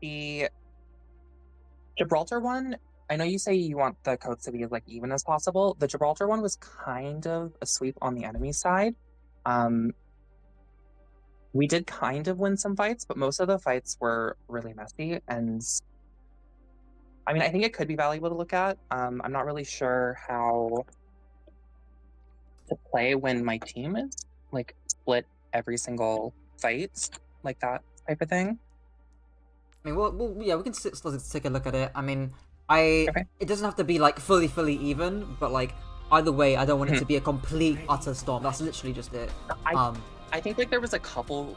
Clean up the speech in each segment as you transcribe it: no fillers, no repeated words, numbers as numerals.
The Gibraltar one, I know you say you want the codes to be as like even as possible. The Gibraltar one was kind of a sweep on the enemy side. Um, we did kind of win some fights, but most of the fights were really messy. And I mean, I think it could be valuable to look at. I'm not really sure how to play when my team is like split every single fight, like that type of thing. I mean, yeah, we can take a look at it. I mean, I Okay. it doesn't have to be like fully even, but like either way, I don't want it to Mhm. be a complete utter storm. That's literally just it. I Um, I think like there was a couple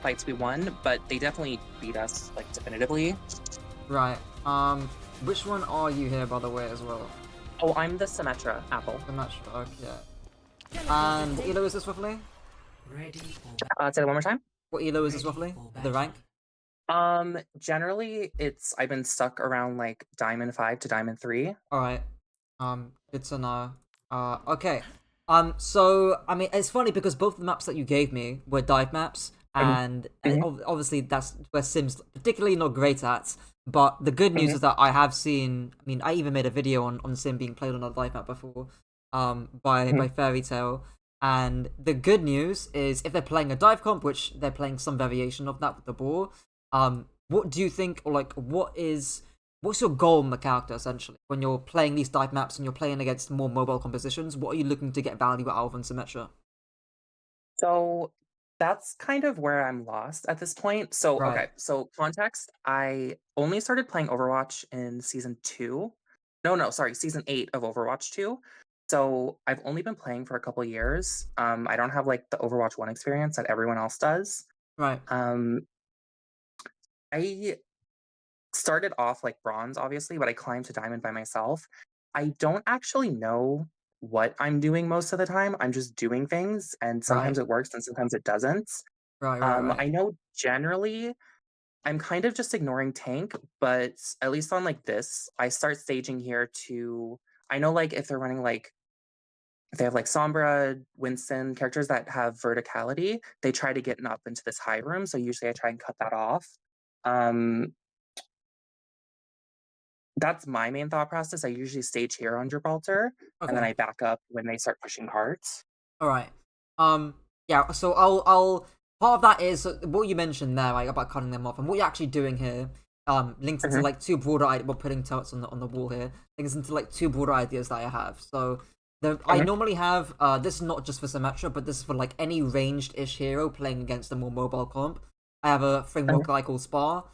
fights we won, but they definitely beat us like definitively. right. Which one are you here, by the way, as well? Oh, I'm the Symmetra apple. The match. Okay. And what elo is this roughly? Say that one more time. What elo is this roughly? The rank? Generally I've been stuck around like Diamond 5 to Diamond 3. All right. Good to know. Okay. So I mean, it's funny because both the maps that you gave me were dive maps, Mhm, and mhm, obviously that's where Sims particularly not great at. But the good news mhm, is that I have seen. I mean, I even made a video on Sim being played on a dive map before, by mhm. Fairy Tale. And the good news is if they're playing a dive comp, which they're playing some variation of that with the ball. What do you think, or like, what's your goal in the character essentially when you're playing these dive maps and you're playing against more mobile compositions? What are you looking to get value out of in Symmetra? So that's kind of where I'm lost at this point. So, Right, okay, so context, I only started playing Overwatch in season 2. No, no, sorry, season 8 of Overwatch 2. So I've only been playing for a couple years. I don't have like the Overwatch 1 experience that everyone else does. right, Um, I started off like bronze, obviously, but I climbed to diamond by myself. I don't actually know what I'm doing most of the time. I'm just doing things, and right, sometimes it works and sometimes it doesn't. right. I know generally I'm kind of just ignoring tank, but at least on like this, I start staging here to. I know like if they're running like if they have like Sombra, Winston, characters that have verticality, they try to get up into this high room. So usually I try and cut that off. Um, That's my main thought process. I usually stage here on Gibraltar, and then Okay, I back up when they start pushing cards. all right. Yeah. So I'll part of that is what you mentioned there, like about cutting them off, and what you're actually doing here. Links into Mhm, like two broader ideas. We're putting turrets on the wall here. Links into like two broader ideas that I have. So I mhm, normally have this is not just for Symmetra, but this is for like any ranged-ish hero playing against a more mobile comp. I have a framework mhm, that I call Spar,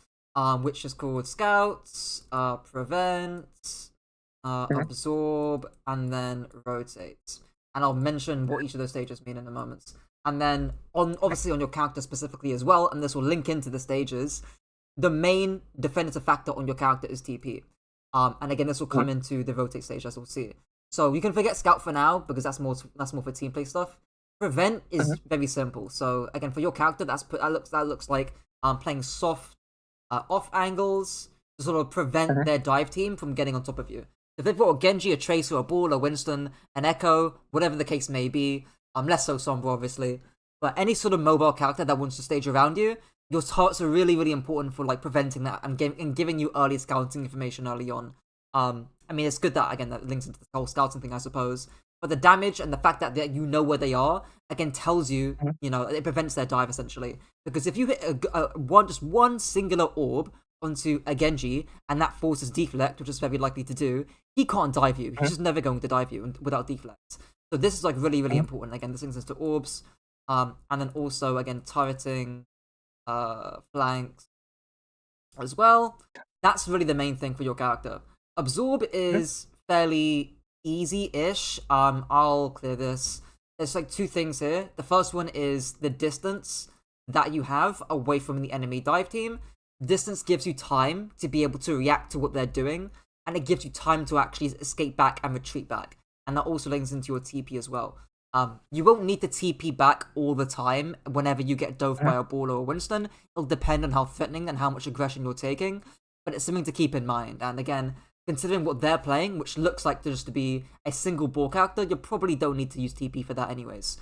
which is called Scouts, Prevent, mhm, Absorb, and then Rotate. And I'll mention what each of those stages mean in a moment. And then on okay, obviously on your character specifically as well, and this will link into the stages. The main definitive factor on your character is TP. And again, this will mhm, come into the rotate stage as we'll see. So you can forget scout for now because that's more for team play stuff. Prevent mhm, is very simple. So again, for your character, that looks like playing soft off angles to sort of prevent mhm, their dive team from getting on top of you. If they've got a Genji, a Tracer, a Ball, a Winston, an Echo, whatever the case may be, less so Sombra obviously, but any sort of mobile character that wants to stage around you, your turrets are really important for like preventing that and giving you early scouting information early on. I mean, it's good that again that links into the whole scouting thing, I suppose. But the damage and the fact that you know where they are again tells you, mhm, it prevents their dive essentially. Because if you hit just one singular orb onto a Genji and that forces deflect, which is very likely to do, he can't dive you. He's mhm, just never going to dive you without deflect. So this is like really mhm. important. Again, this links into orbs, and then also again turreting, flanks as well. That's really the main thing for your character. Absorb Mhm. is fairly easy-ish. I'll clear this. There's like two things here. The first one is the distance that you have away from the enemy dive team. Distance gives you time to be able to react to what they're doing, and it gives you time to actually escape back and retreat back. And that also links into your TP as well. You won't need to TP back all the time whenever you get dove Mhm. by a ball or a Winston. It'll depend on how threatening and how much aggression you're taking, but it's something to keep in mind. And again, considering what they're playing, which looks like just to be a single ball character, you probably don't need to use TP for that anyways.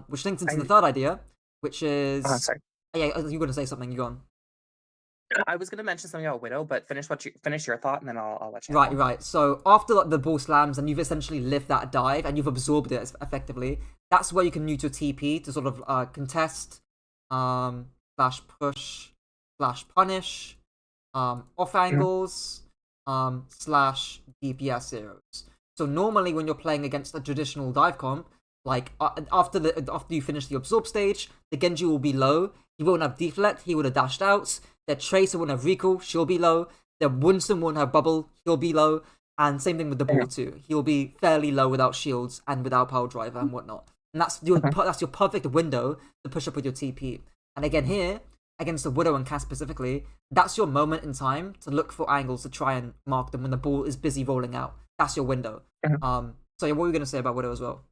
Which links into the I third idea, which is sorry. yeah, you're gonna say something. You go on. I was gonna mention something about Widow, but finish your thought, and then I'll let you Right, know. right. So after like, the ball slams and you've essentially lived that dive and you've absorbed it effectively, that's where you can use your TP to sort of contest, slash push, slash punish, off Mhm. angles, slash DPS zeros. So normally when you're playing against a traditional dive comp, like after you finish the absorb stage, the Genji will be low. He won't have deflect. He would have dashed out. The Tracer won't have recall. She'll be low. The Winston won't have bubble. He'll be low. And same thing with the ball Mhm. too. He'll be fairly low without shields and without power driver and whatnot. And Mhm. that's your perfect window to push up with your TP. And again here, against the Widow and Cass specifically, that's your moment in time to look for angles to try and mark them when the ball is busy rolling out. That's your window. Mhm. So yeah, what were you gonna say about Widow as well?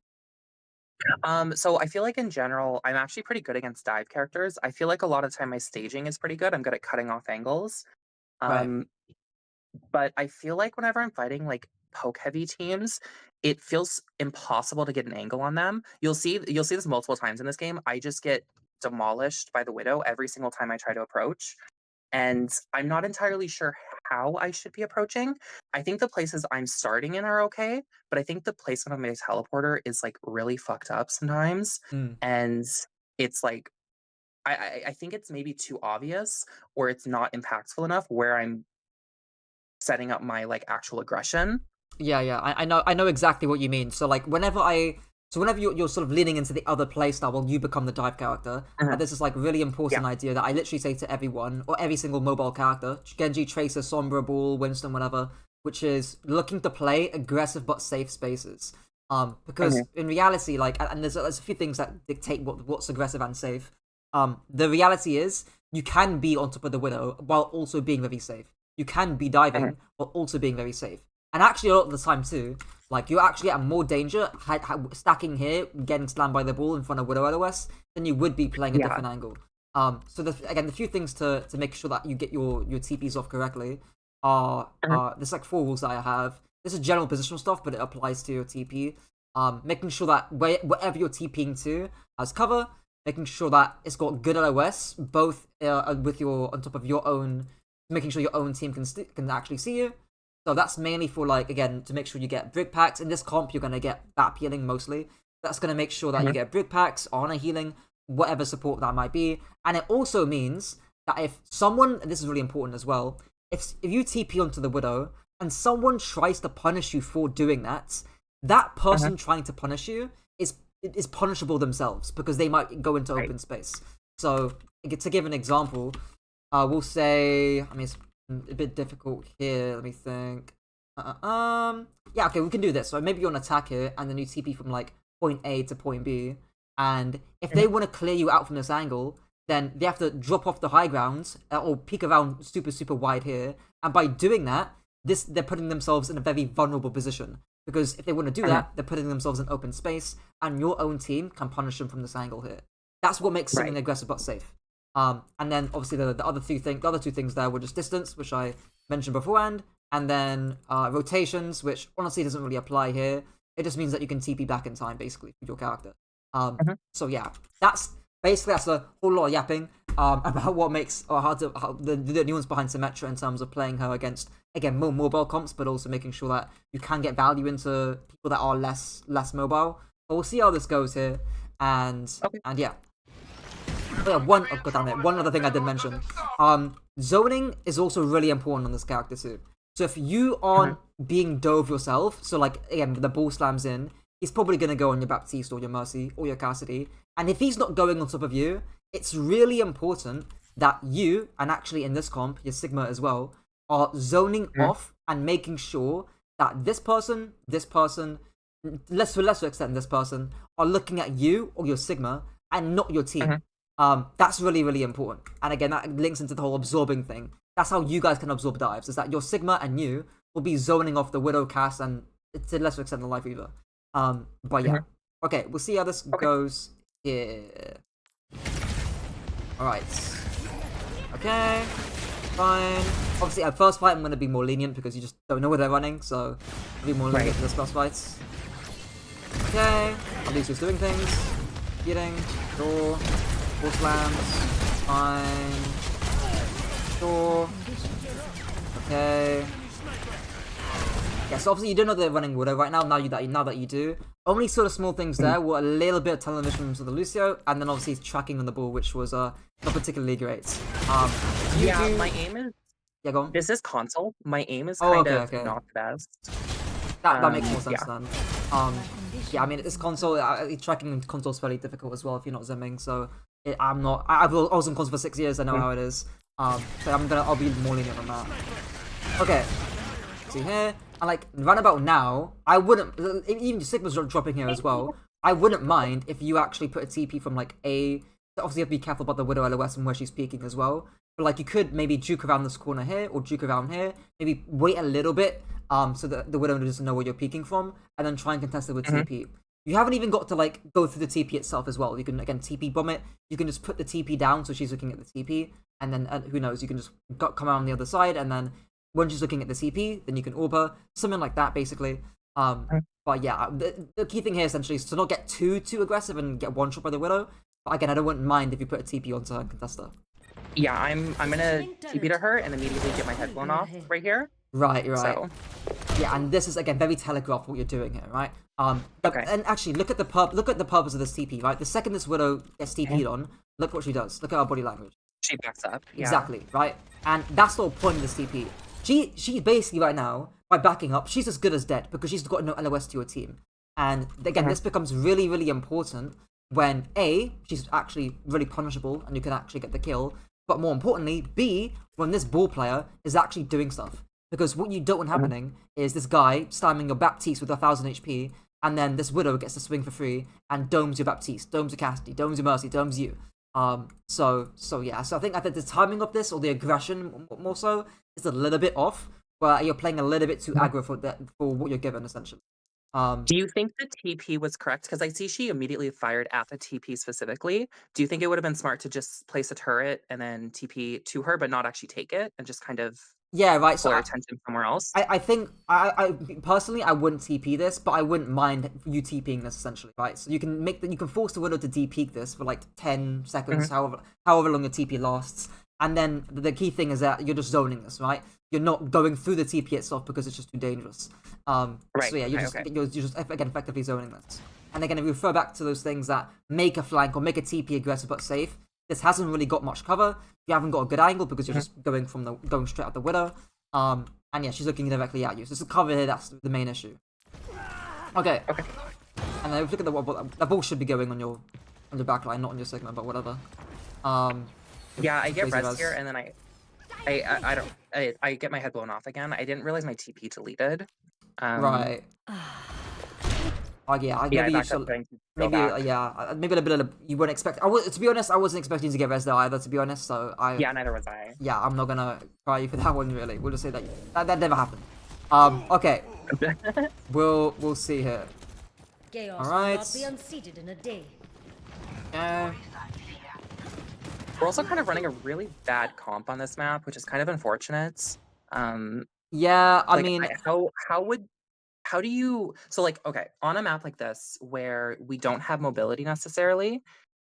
So I feel like in general, I'm actually pretty good against dive characters. I feel like a lot of time my staging is pretty good. I'm good at cutting off angles. Right. Um, but I feel like whenever I'm fighting like poke heavy teams, it feels impossible to get an angle on them. You'll see this multiple times in this game. I just get demolished by the Widow every single time I try to approach. And I'm not entirely sure how I should be approaching. I think the places I'm starting in are okay, but I think the placement of my teleporter is like really fucked up sometimes. Mm. And it's like I think it's maybe too obvious or it's not impactful enough where I'm setting up my like actual aggression. Yeah. I know exactly what you mean. So whenever you're sort of leaning into the other playstyle, well, you become the dive character. Mhm. And there's this like really Yeah. important idea that I literally say to everyone or every single mobile character, Genji, Tracer, Sombra, Ball, Winston, whatever, which is looking to play aggressive but safe spaces. Because Mhm. in reality, like, and there's a few things that dictate what's aggressive and safe. The reality is you can be on top of the Widow while also being very safe. You can be Mhm. diving while also being very safe. And actually, a lot of the time too, like you're actually at more danger stacking here, getting slammed by the ball in front of Widow LOS than you would be playing a Yeah. different angle. So again, the few things to make sure that you get your TPs off correctly are Mhm. there's like four rules that I have. This is general positional stuff, but it applies to your TP. Making sure that wherever you're TPing to has cover, making sure that it's got good LOS, both with your on top of your own, making sure your own team can actually see you. So that's mainly for like again to make sure you get brick packs. In this comp, you're gonna get BAP healing mostly. That's gonna make sure that you Mhm. get brick packs, honor healing, whatever support that might be. And it also means that if someone, and this is really important as well, if you TP onto the Widow and someone tries to punish you for doing that, that Mhm. person trying to punish you is punishable themselves because they might go into Right. open space. So to give an example, we'll say, I mean, it's a bit difficult here. Let me think. Yeah, okay, we can do this. So maybe you're on attack here, and then you TP from like point A to point B, and if they Mhm. want to clear you out from this angle, then they have to drop off the high ground or peek around super wide here, and by doing that, they're putting themselves in a very vulnerable position because if they want to do Mhm. that, they're putting themselves in open space, and your own team can punish them from this angle here. That's what makes something Right. aggressive but safe. And then obviously the other two things there were just distance, which I mentioned beforehand, and then rotations, which honestly doesn't really apply here. It just means that you can TP back in time, basically, with your character. Mhm. So yeah, that's a whole lot of yapping about what makes or how the nuance behind Symmetra in terms of playing her against again more mobile comps, but also making sure that you can get value into people that are less mobile. But we'll see how this goes here, and Okay. yeah. Oh yeah, god damn it, one other thing I did mention. Zoning is also really important on this character too. So if you Mhm. aren't being dove yourself, so like again the ball slams in, he's probably gonna go on your Baptiste or your Mercy or your Cassidy. And if he's not going on top of you, it's really important that you, and actually in this comp, your Sigma as well, are zoning Mhm. off and making sure that this person, less to a lesser extent this person, are looking at you or your Sigma and not your team. Mhm. That's really, really important. And again, that links into the whole absorbing thing. That's how you guys can absorb dives, is that your Sigma and you will be zoning off the Widow cast and to a lesser extent the Life Weaver. But yeah. Mhm. Okay, we'll see how this Okay. goes here. Alright. Okay. Fine. Obviously, at first fight, I'm going to be more lenient because you just don't know where they're running, so I'll be more lenient Right. for this first fights. Okay. At least he's doing things. Getting. Door. Full slams. Fine. Sure. Okay. Yeah, so obviously you don't know they're running Widow right now. Now that you do, only sort of small things there were a little bit of television for the Lucio, and then obviously tracking on the ball, which was not particularly great. My aim is. Yeah, go on. This is console. My aim is Oh, kind okay, of okay. not the best. That makes more sense Yeah. then. Yeah, I mean it's console. Tracking console is fairly difficult as well if you're not zimming. So I'm not. I was on console for 6 years. I know how it is. So I'll be more lenient on that. Okay. See here, and like right about now, I wouldn't even Sigma's dropping here as well. I wouldn't mind if you actually put a TP from like a. Obviously, you have to be careful about the Widow LOS and where she's peeking as well. But like you could maybe juke around this corner here or juke around here. Maybe wait a little bit, so that the Widow doesn't know where you're peeking from, and then try and contest it with TP. You haven't even got to like go through the TP itself as well. You can again TP bomb it. You can just put the TP down so she's looking at the TP, and then who knows? You can just come around the other side, and then when she's looking at the CP, then you can orb her, something like that, basically. But yeah, the key thing here essentially is to not get too aggressive and get one shot by the Widow. But again, I don't mind if you put a TP onto her and contest her. Yeah, I'm gonna TP to her and immediately get my head blown off right here. Right. So. Yeah, and this is again very telegraphed what you're doing here, right? Okay. And actually, look at the purpose of this TP, right? The second this Widow gets TP'd on, look what she does. Look at her body language. She backs up. Yeah. Exactly, right? And that's the whole point of this TP. She basically right now, by backing up, she's as good as dead because she's got no LOS to your team. And again, this becomes really, really important when A, she's actually really punishable and you can actually get the kill. But more importantly, B, when this ball player is actually doing stuff. Because what you don't want happening is this guy slamming your Baptiste with 1000 HP, and then this Widow gets to swing for free and domes your Baptiste, domes your Cassidy, domes your Mercy, domes you. So yeah, so I think the timing of this, or the aggression more so, is a little bit off, where you're playing a little bit too aggro for what you're given, essentially. Do you think the TP was correct? Because I see she immediately fired at the TP specifically. Do you think it would have been smart to just place a turret and then TP to her, but not actually take it, and just kind of yeah, right. pull her attention somewhere else? I think I personally I wouldn't TP this, but I wouldn't mind you TPing this essentially, right? So you can force the Widow to DP this for like 10 seconds, however long the TP lasts. And then the key thing is that you're just zoning this, right? You're not going through the TP itself because it's just too dangerous. Right. So yeah, you're just again effectively zoning this. And again, if you refer back to those things that make a flank or make a TP aggressive but safe, this hasn't really got much cover. You haven't got a good angle because you're just going straight at the Widow. And yeah, she's looking directly at you. So it's a cover here. That's the main issue. Okay. And then if you look at the ball should be going on your back line, not on your Sigma, but whatever. Yeah, I get res here, and then I get my head blown off again. I didn't realize my TP deleted. Right. Oh yeah, maybe you should. Maybe yeah, maybe a bit of you wouldn't expect. To be honest, I wasn't expecting you to get res there either. To be honest, so yeah, neither was I. Yeah, I'm not gonna cry you for that one. Really, we'll just say that never happened. Okay. we'll see here. Chaos all right. will not be unseated in a day. We're also kind of running a really bad comp on this map, which is kind of unfortunate. Yeah, I like, mean, how do you okay, on a map like this where we don't have mobility necessarily,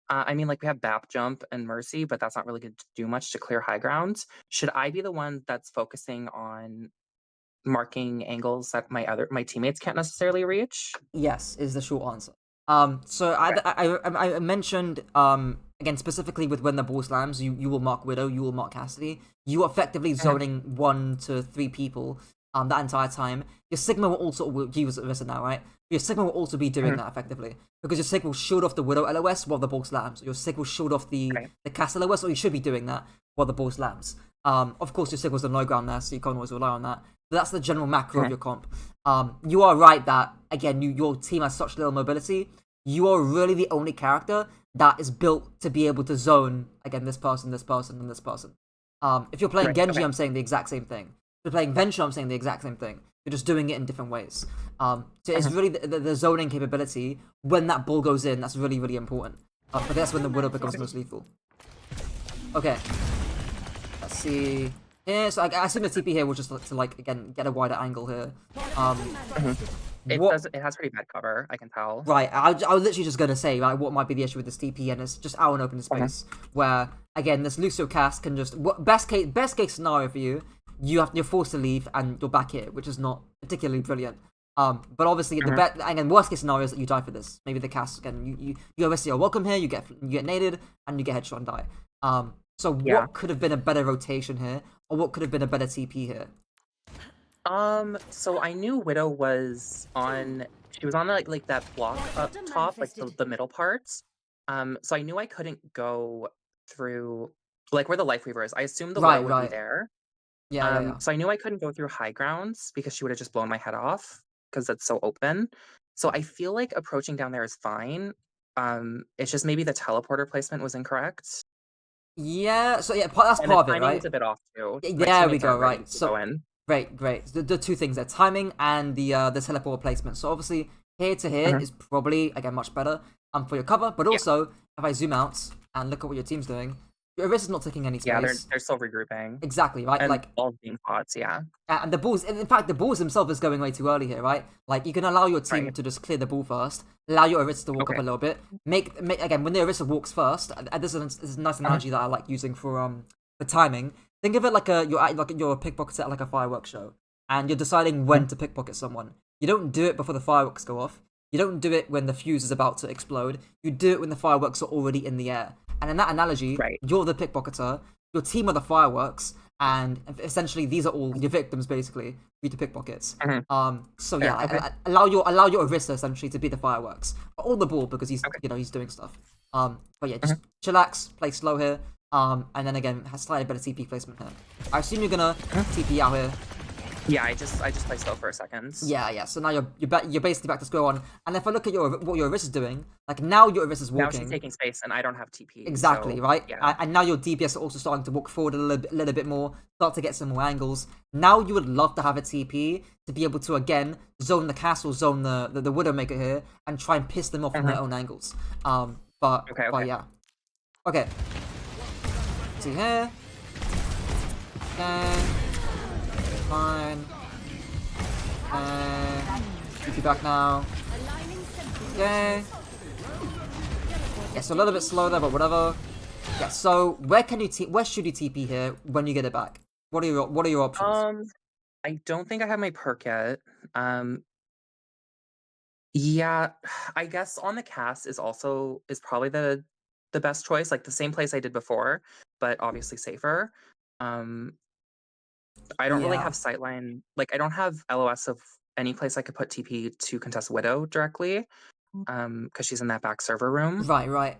I mean, like, we have BAP jump and Mercy, but that's not really going to do much to clear high ground. Should I be the one that's focusing on marking angles that my teammates can't necessarily reach? yes is the short answer. So I mentioned again specifically with when the ball slams, you will mark Widow, you will mark Cassidy. You are effectively zoning 1 to 3 people that entire time. Your Sigma will also use Arissa now, right? Your Sigma will also be doing that effectively because your Sigma will shield off the Widow LOS while the ball slams. Your Sigma will shield off the Cassidy LOS, or you should be doing that while the ball slams. Of course, your Sigma's on low ground there, so you can't always rely on that. But that's the general macro of your comp. You are right that, again, your team has such little mobility. You are really the only character that is built to be able to zone, again, this person, this person, and this person. If you're playing Genji, I'm saying the exact same thing. If you're playing Venture, I'm saying the exact same thing. You're just doing it in different ways. So it's really the zoning capability, when that ball goes in, that's really, really important. But that's when the Widow becomes most lethal. Okay. Let's see. Yeah, so I assume the TP here was just to, like, again, get a wider angle here. what? It has pretty bad cover, I can tell. Right, I was literally just gonna say, like, what might be the issue with this TP, and it's just out in open space, where, again, this Lucio cast can just, best case scenario for you, you're forced to leave, and you're back here, which is not particularly brilliant. But obviously, again, worst case scenario is that you die for this. Maybe the cast, again, you obviously are welcome here, you get naded, and you get headshot and die. So what could have been a better rotation here, or what could have been a better TP here? So I knew Widow was on. She was on like that block up top, like the middle parts. So I knew I couldn't go through like where the Life Weaver is. I assumed the Widow would be there. Yeah. So I knew I couldn't go through high grounds because she would have just blown my head off because it's so open. So I feel like approaching down there is fine. It's just maybe the teleporter placement was incorrect. Yeah, so yeah, that's And part the of it, timing right? was a bit off too. My There we teammates go, aren't ready right. to So go in. great. The two things there, timing and the teleport placement. So obviously here to here is probably again much better for your cover, but also if I zoom out and look at what your team's doing, your Arista's not taking any space. Yeah, they're still regrouping. Exactly, right? And like balls being pots, yeah. And the balls, in fact, the balls themselves is going way too early here, right? Like, you can allow your team to just clear the ball first, allow your Arista to walk up a little bit, make again, when the Arista walks first, and this is a nice analogy that I like using for timing. Think of it like you're a pickpocket at like a fireworks show, and you're deciding when to pickpocket someone. You don't do it before the fireworks go off. You don't do it when the fuse is about to explode. You do it when the fireworks are already in the air. And in that analogy, you're the pickpocketer, your team are the fireworks, and essentially these are all your victims basically for you to pickpockets. So yeah, allow your Arista essentially to be the fireworks, but all the ball because he's he's doing stuff. But yeah, just chillax, play slow here. And then again, has slightly better TP placement here. I assume you're gonna TP out here. Yeah, I just play slow for a second. Yeah. So now you're basically back to square one. And if I look at what your Arista's doing, like now your Arista's walking. Now she's taking space, and I don't have TP. Exactly, so, right? Yeah. And now your DPS are also starting to walk forward a little bit more, start to get some more angles. Now you would love to have a TP to be able to again zone the castle, zone the Widowmaker here, and try and piss them off from their own angles. But yeah. Okay. See here. Okay. Fine. TP back now. Okay. Yeah, so a little bit slow there, but whatever. Yeah, so where should you TP here when you get it back? What are your options? I don't think I have my perk yet. Yeah, I guess on the cast is probably the best choice, like the same place I did before, but obviously safer. I don't really have sightline. Like I don't have LOS of any place I could put TP to contest Widow directly. Because she's in that back server room. Right.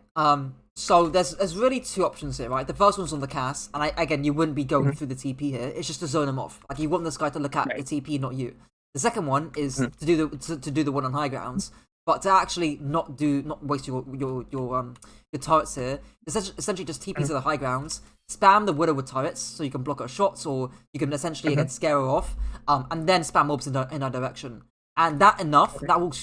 So there's really two options here, right? The first one's on the cast, and you wouldn't be going through the TP here. It's just to zone him off. Like you want this guy to look at the TP, not you. The second one is to do the one on high grounds, but to actually not waste your turrets here. Essentially just TP to the high grounds, spam the Widow with turrets so you can block her shots, or you can essentially again scare her off, and then spam mobs in her direction. And that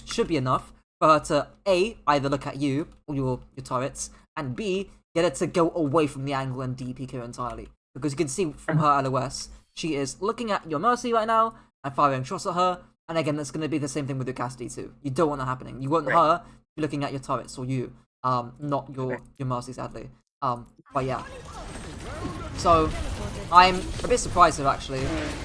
should be enough for her to A, either look at you or your turrets, and B, get her to go away from the angle and DP her entirely. Because you can see from her LOS, she is looking at your Mercy right now and firing shots at her. And again, that's going to be the same thing with your Cassidy too. You don't want that happening. You want her be looking at your turrets or you, not your Mercy, sadly. But yeah. So I'm a bit surprised here actually.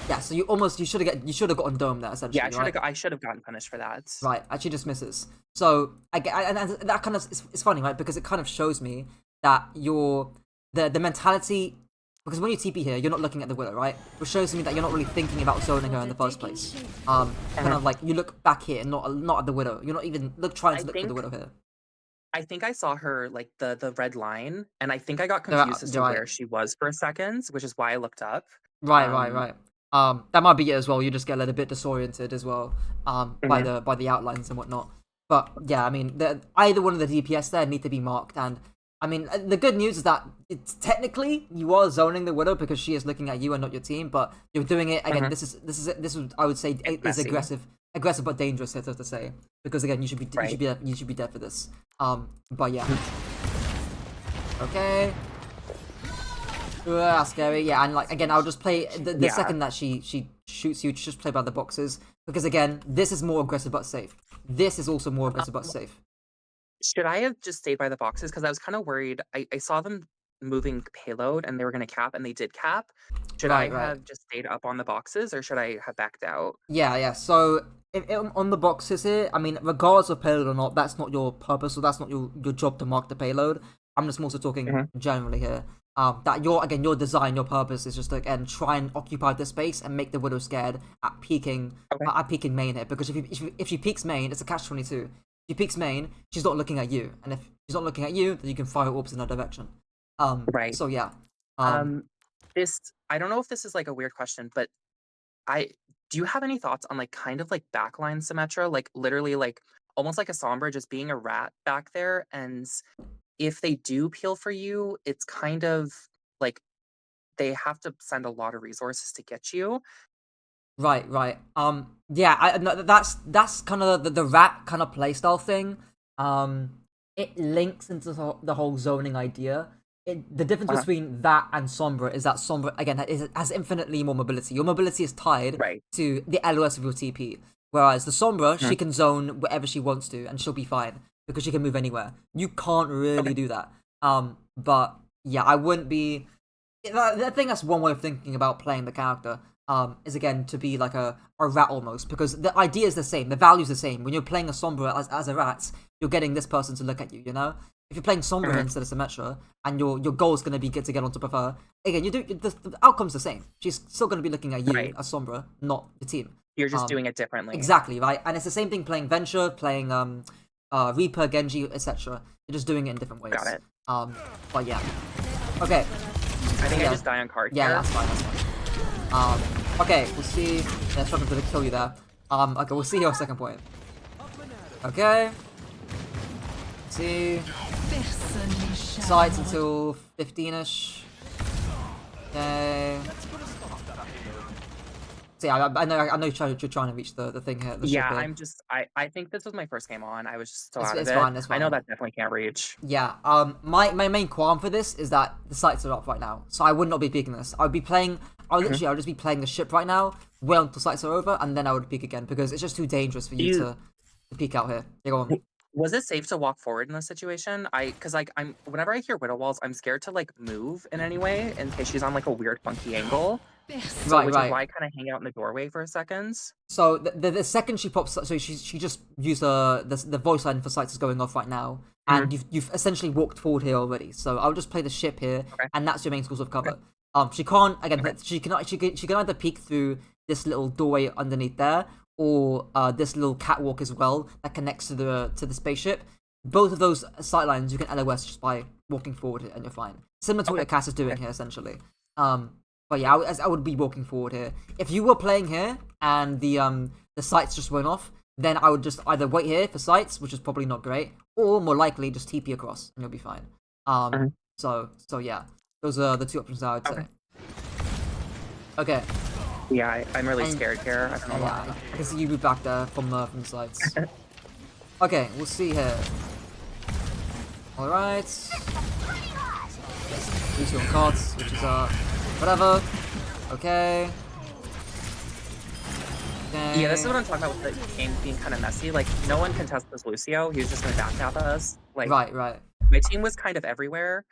Yeah, so you should have gotten domed there essentially. Yeah, I should have gotten punished for that. Right, actually just misses. So and that kind of it's funny, right? Because it kind of shows me that the mentality, because when you TP here, you're not looking at the Widow, right? Which shows me that you're not really thinking about zoning her in the first place. Kind of like you look back here, not at the Widow. You're not even trying to look for the Widow here. I think I saw her like the red line, and I think I got confused as to where she was for a second, which is why I looked up. Right. That might be it as well. You just get a little bit disoriented as well, by the outlines and whatnot. But yeah, I mean, either one of the DPS there need to be marked, and I mean, the good news is that it's technically you are zoning the Widow because she is looking at you and not your team, but you're doing it again. This is I would say is aggressive but dangerous, so to say, because again you should be dead for this. But yeah. Okay. That's scary. Yeah, and like again, I'll just play the Yeah. second that she shoots you, just play by the boxes because again, this is more aggressive but safe. This is also more aggressive but safe. Should I have just stayed by the boxes? Because I was kind of worried. I saw them moving payload and they were going to cap, and they did cap. Should I Right, right. have just stayed up on the boxes, or should I have backed out? Yeah, yeah. So on the boxes here, I mean, regardless of payload or not, that's not your purpose, so that's not your job to mark the payload. I'm just mostly talking Mhm. generally here. That your design, your purpose is just to again try and occupy the space and make the Widow scared at peeking Okay. at peeking main here. Because if she peeks main, it's a catch-22. If she peeks main, she's not looking at you, and if she's not looking at you, then you can fire orbs in her direction. Right. So yeah. Um, this I don't know if this is like a weird question, but I do you have any thoughts on like kind of like backline Symmetra, like literally like almost like a Sombra just being a rat back there, and if they do peel for you, it's kind of like they have to send a lot of resources to get you. Right, right. Yeah, no, that's kind of the rat kind of playstyle thing. It links into the whole zoning idea. The difference Uh-huh. between that and Sombra is that Sombra again has infinitely more mobility. Your mobility is tied Right. to the LOS of your TP, whereas the Sombra she Mhm. can zone wherever she wants to, and she'll be fine because she can move anywhere. You can't really Okay. do that. But yeah, I wouldn't be. I think that's one way of thinking about playing the character. Is again to be like a rat almost, because the idea is the same, the value's the same. When you're playing a Sombra as a rat, you're getting this person to look at you, you know? If you're playing Sombra Mhm. instead of Symmetra, and your goal is going to be to get on top of her, again, the outcome's the same. She's still going to be looking at you Right. as Sombra, not the team. You're just doing it differently. Exactly, right? And it's the same thing playing Venture, playing Reaper, Genji, etc. You're just doing it in different ways. Got it. But yeah. Okay. I think I Yeah. just die on card Yeah, here. that's fine, that's fine. Okay, we'll see. Yeah, struggling to kill you there. Okay, we'll see your second point. Okay. See. Sights until 15-ish. Okay. See, I know you're trying to reach the thing here. The ship Yeah, here. I'm just I think this was my first game on. I was just so It's- out of it's it. fine, it's I know fine. that definitely can't reach. Yeah, my main qualm for this is that the sights are up right now, so I would not be peeking this. I would just be playing the ship right now, wait until sights are over, and then I would peek again, because it's just too dangerous for you to peek out here. Yeah, go on. Was it safe to walk forward in this situation? Because like I'm whenever I hear Widow Walls, I'm scared to like move in any way in case she's on like a weird funky angle. So Right, which right. is why I kind of hang out in the doorway for a second. So the second she pops, so she just used the voice line for sights is going off right now, and you've essentially walked forward here already. So I'll just play the ship here, Okay. and that's your main source of cover. She can't again. She can either peek through this little doorway underneath there, or this little catwalk as well that connects to the spaceship. Both of those sight lines you can LOS just by walking forward, and you're fine. Similar to what your Cass is doing here, essentially. But yeah, I would be walking forward here. If you were playing here and the sights just went off, then I would just either wait here for sights, which is probably not great, or more likely just TP across and you'll be fine. So yeah, those are the two options I would say. Okay. Yeah, I'm really And- scared here. I don't know Yeah, why. I can see you move back there from the sides. Okay, we'll see here. Alright. Use your cards, which is whatever. Okay. Okay. Yeah, this is what I'm talking about with the game being kind of messy. Like, no one can test this Lucio. He was just going to back us. Like, Right, right. my team was kind of everywhere.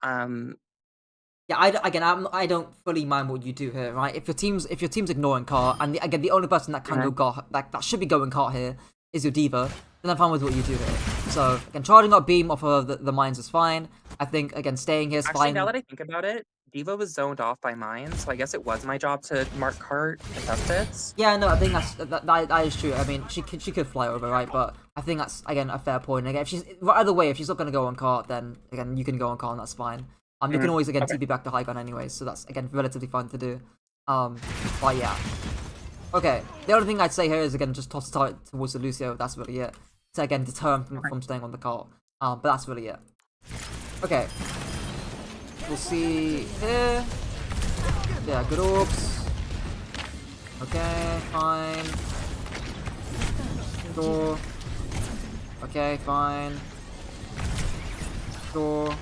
Yeah, I don't fully mind what you do here, right? If your team's ignoring cart, and the only person that can go cart, that should be going cart here is your diva, then I'm fine with what you do here. So again, charging up beam off of the mines is fine. I think again staying here is Actually, fine. now that I think about it, Diva was zoned off by mine, so I guess it was my job to mark cart and test it. Yeah, no, I think that is true. I mean, she could fly over, right? But I think that's again a fair point. Again, if she's either way, if she's not gonna go on cart, then again you can go on cart, and that's fine. You can always again TP back to high gun anyways, so that's again relatively fun to do. But yeah. Okay, the only thing I'd say here is again just toss it towards the Lucio. That's really it. To again deter him from staying on the cart. But that's really it. Okay. We'll see here. Yeah, good orbs. Okay, fine. Door. Okay, fine. Door.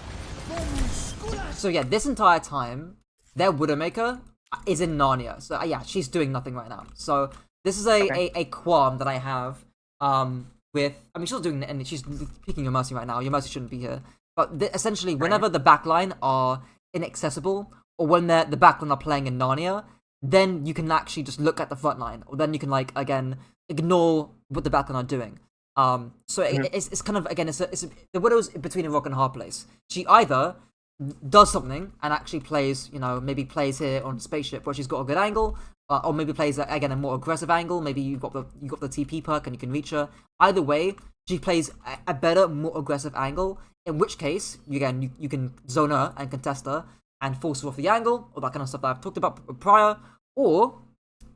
So yeah, this entire time, their Widowmaker is in Narnia. So yeah, she's doing nothing right now. So this is a qualm that I have with... I mean, she's not doing... And she's picking your Mercy right now. Your Mercy shouldn't be here. But essentially, whenever the backline are inaccessible, or when the backline are playing in Narnia, then you can actually just look at the front line. Or then you can, like, again, ignore what the backline are doing. So it's kind of, again, the Widow's between a rock and a hard place. She either does something and actually plays, you know, maybe plays here on Spaceship where she's got a good angle, or maybe plays again a more aggressive angle. Maybe you got the TP perk and you can reach her. Either way, she plays a better, more aggressive angle. In which case, you can zone her and contest her and force her off the angle, or that kind of stuff that I've talked about prior. Or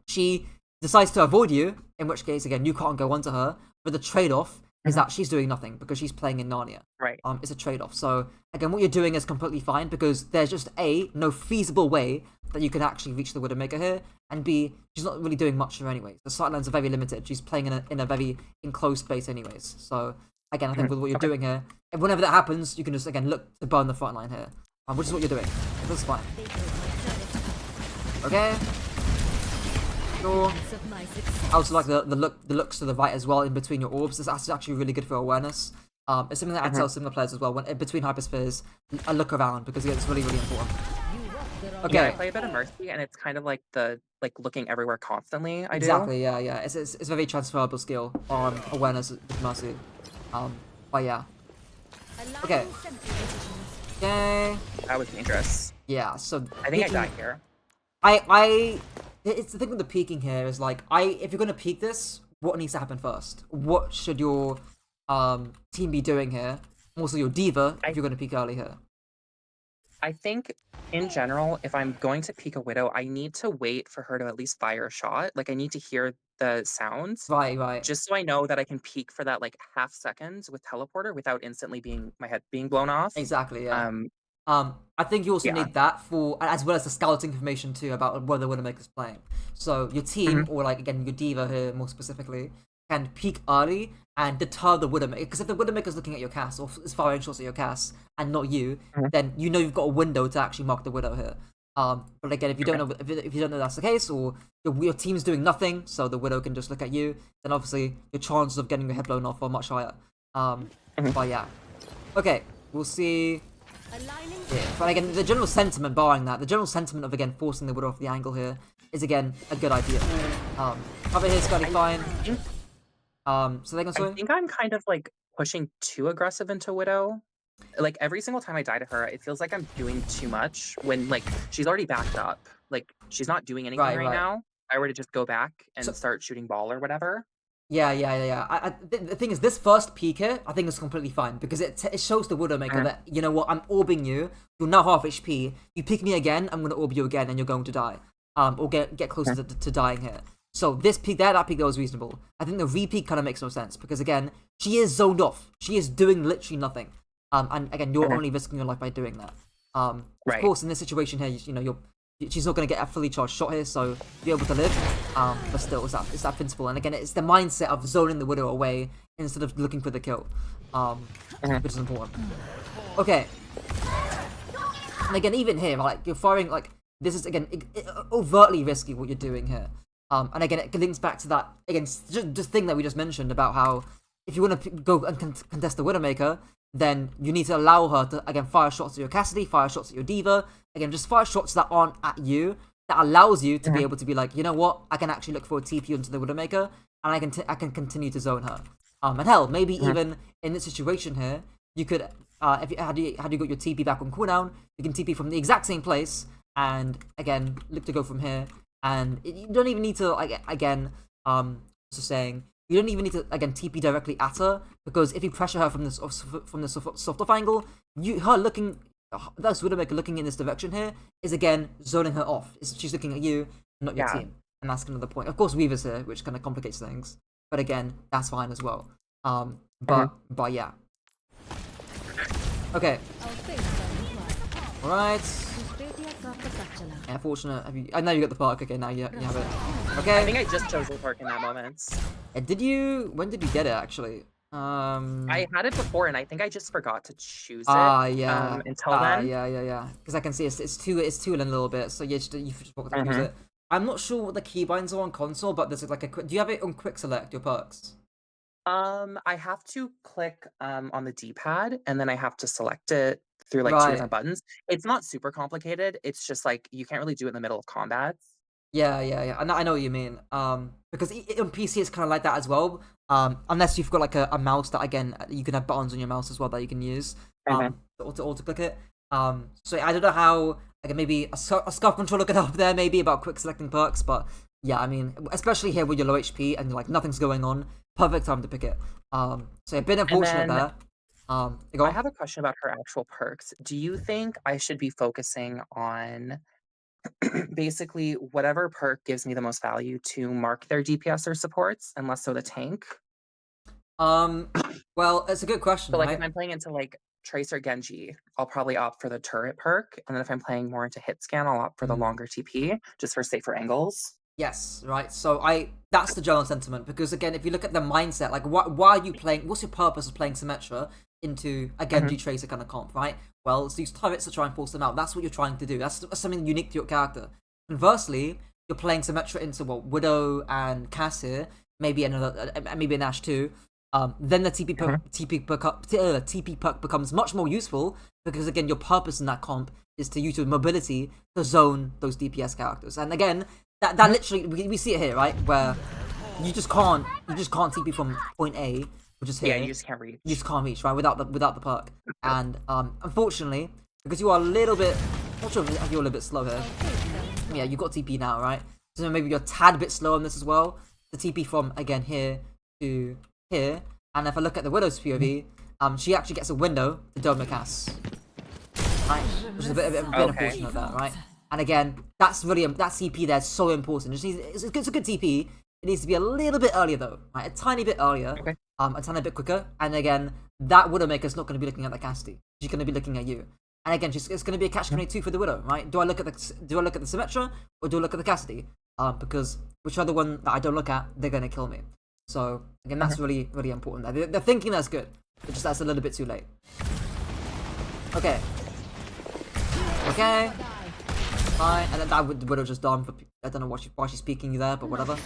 she decides to avoid you, in which case, again, you can't go onto her. But the trade-off is that she's doing nothing because she's playing in Narnia. Right. It's a trade-off. So again, what you're doing is completely fine because there's just no feasible way that you can actually reach the Widowmaker here, and B, she's not really doing much here anyways. The sightlines are very limited. She's playing in a very enclosed space anyways. So again, I think with what you're doing here, and whenever that happens, you can just again look to burn the front line here, which is what you're doing. That's fine. Okay. Sure. I also like the looks to the right as well in between your orbs. That's actually really good for awareness. It's something that I tell similar players as well. When between hyperspheres, I look around because it's really important. Okay. Yeah, I play a bit of Mercy, and it's kind of like the looking everywhere constantly. I do. Exactly. Yeah. It's a very transferable skill on awareness with Mercy. But yeah. Okay. Okay. That was dangerous. Yeah. So I think I died here. It's the thing with the peeking here is like if you're gonna peek this, what needs to happen first? What should your team be doing here? Also your diva if you're gonna peek early here. I think in general, if I'm going to peek a Widow, I need to wait for her to at least fire a shot. Like I need to hear the sounds. Right. Just so I know that I can peek for that like half second with teleporter without instantly my head being blown off. Exactly, yeah. I think you also need that for, as well as the scouting information too about where the Widowmaker's playing. So your team, or like again your diva here more specifically, can peek early and deter the Widowmaker. Because if the Widowmaker's looking at your cast or is firing shots at your cast and not you, then you know you've got a window to actually mark the Widow here. But again, if you don't know if you don't know that's the case, or your team's doing nothing, so the Widow can just look at you, then obviously your chances of getting your head blown off are much higher. But yeah, okay, we'll see. Yeah, but again, the general sentiment, barring that, the general sentiment of again forcing the Widow off the angle here is again a good idea. Cover here is fairly fine. So they can I think I'm kind of like pushing too aggressive into Widow. Like every single time I die to her, it feels like I'm doing too much when like she's already backed up. Like she's not doing anything right now. If I were to just go back and start shooting ball or whatever. Yeah. The thing is, this first peek here, I think is completely fine because it shows the Widowmaker that, you know what, I'm orbing you. You're now half HP. You pick me again, I'm going to orb you again, and you're going to die. Or get closer to dying here. So this peek there, that peek there was reasonable. I think the re-peek kind of makes no sense because again, she is zoned off. She is doing literally nothing. And again, you're only risking your life by doing that. Of course, in this situation here, you know, she's not going to get a fully charged shot here, so you're able to live. But still, it's that principle. And again, it's the mindset of zoning the Widow away instead of looking for the kill, which is important. Okay. And again, even here, like you're firing, like this is again overtly risky what you're doing here. And again, it links back to that again, just the thing that we just mentioned about how if you want to go and contest the Widowmaker, then you need to allow her to, again, fire shots at your Cassidy, fire shots at your Diva. Again, just fire shots that aren't at you. That allows you to be able to be like, you know what? I can actually look for a TP into the Widowmaker, and I can continue to zone her. And hell, maybe even in this situation here, you could, if you had you got your TP back on cooldown, you can TP from the exact same place, and again, look to go from here. And you don't even need to, again, saying, you don't even need to, again, TP directly at her, because if you pressure her from this soft off angle, her looking, that's Widowmaker looking in this direction here, is again zoning her off. She's looking at you, not your team. And that's kind of the point. Of course, Weaver's here, which kind of complicates things. But again, that's fine as well. But yeah. Okay. Alright. Yeah, fortunate. I know you got the park. Okay, now you have it. Okay. I think I just chose the park in that moment. Did you? When did you get it? Actually, I had it before, and I think I just forgot to choose it. Yeah. Until then. Yeah. Because I can see it's two in a little bit, so you just forgot to choose it. I'm not sure what the keybinds are on console, but there's like do you have it on quick select your perks? I have to click on the D-pad, and then I have to select it through like two Right. different buttons. It's not super complicated. It's just like you can't really do it in the middle of combat. Yeah. I know what you mean. Because on PC it's kind of like that as well. Unless you've got like a mouse that again you can have buttons on your mouse as well that you can use. To auto click it. So I don't know how like maybe a scuff controller could help there maybe about quick selecting perks, but yeah, I mean especially here with your low HP and like nothing's going on, perfect time to pick it. So a bit unfortunate there. Go I on. have a question about her actual perks. Do you think I should be focusing on basically whatever perk gives me the most value to mark their DPS or supports, and less so the tank? Well, it's a good question, So like if right? I'm playing into like Tracer Genji, I'll probably opt for the turret perk, and then if I'm playing more into hit scan, I'll opt for the longer TP just for safer angles. Yes, right. So that's the general sentiment because again, if you look at the mindset, like why are you playing? What's your purpose of playing Symmetra into a Genji Tracer kind of comp, right? Well, it's these turrets to try and force them out. That's what you're trying to do. That's something unique to your character. Conversely, you're playing Symmetra into what Widow and Cass here, maybe maybe an Ash too. Then the TP perk becomes much more useful because again, your purpose in that comp is to use your mobility to zone those DPS characters. And again, that literally we see it here, right? Where you just can't TP from point A, which is here. Yeah, you just can't reach. You just can't reach, right? Without the perk. And unfortunately, because you are a little bit, not sure if you're a little bit slow here. Yeah, you got TP now, right? So maybe you're a tad bit slow on this as well. The TP from again here to here. And if I look at the Widow's POV, she actually gets a window to dome the Cass. Right? Which is a bit unfortunate there, right? And again, that CP there is so important. It's a good TP. It needs to be a little bit earlier though, right? A tiny bit earlier, a tiny bit quicker. And again, that Widowmaker's not going to be looking at the Cassidy. She's going to be looking at you. And again, it's going to be a catch-22 for the Widow, right? Do I look at the Symmetra or do I look at the Cassidy? Because whichever one that I don't look at, they're going to kill me. So again, that's really important. They're thinking that's good, but just that's a little bit too late. Okay. Fine, and then that Widow just done for. I don't know why she's speaking there, but whatever.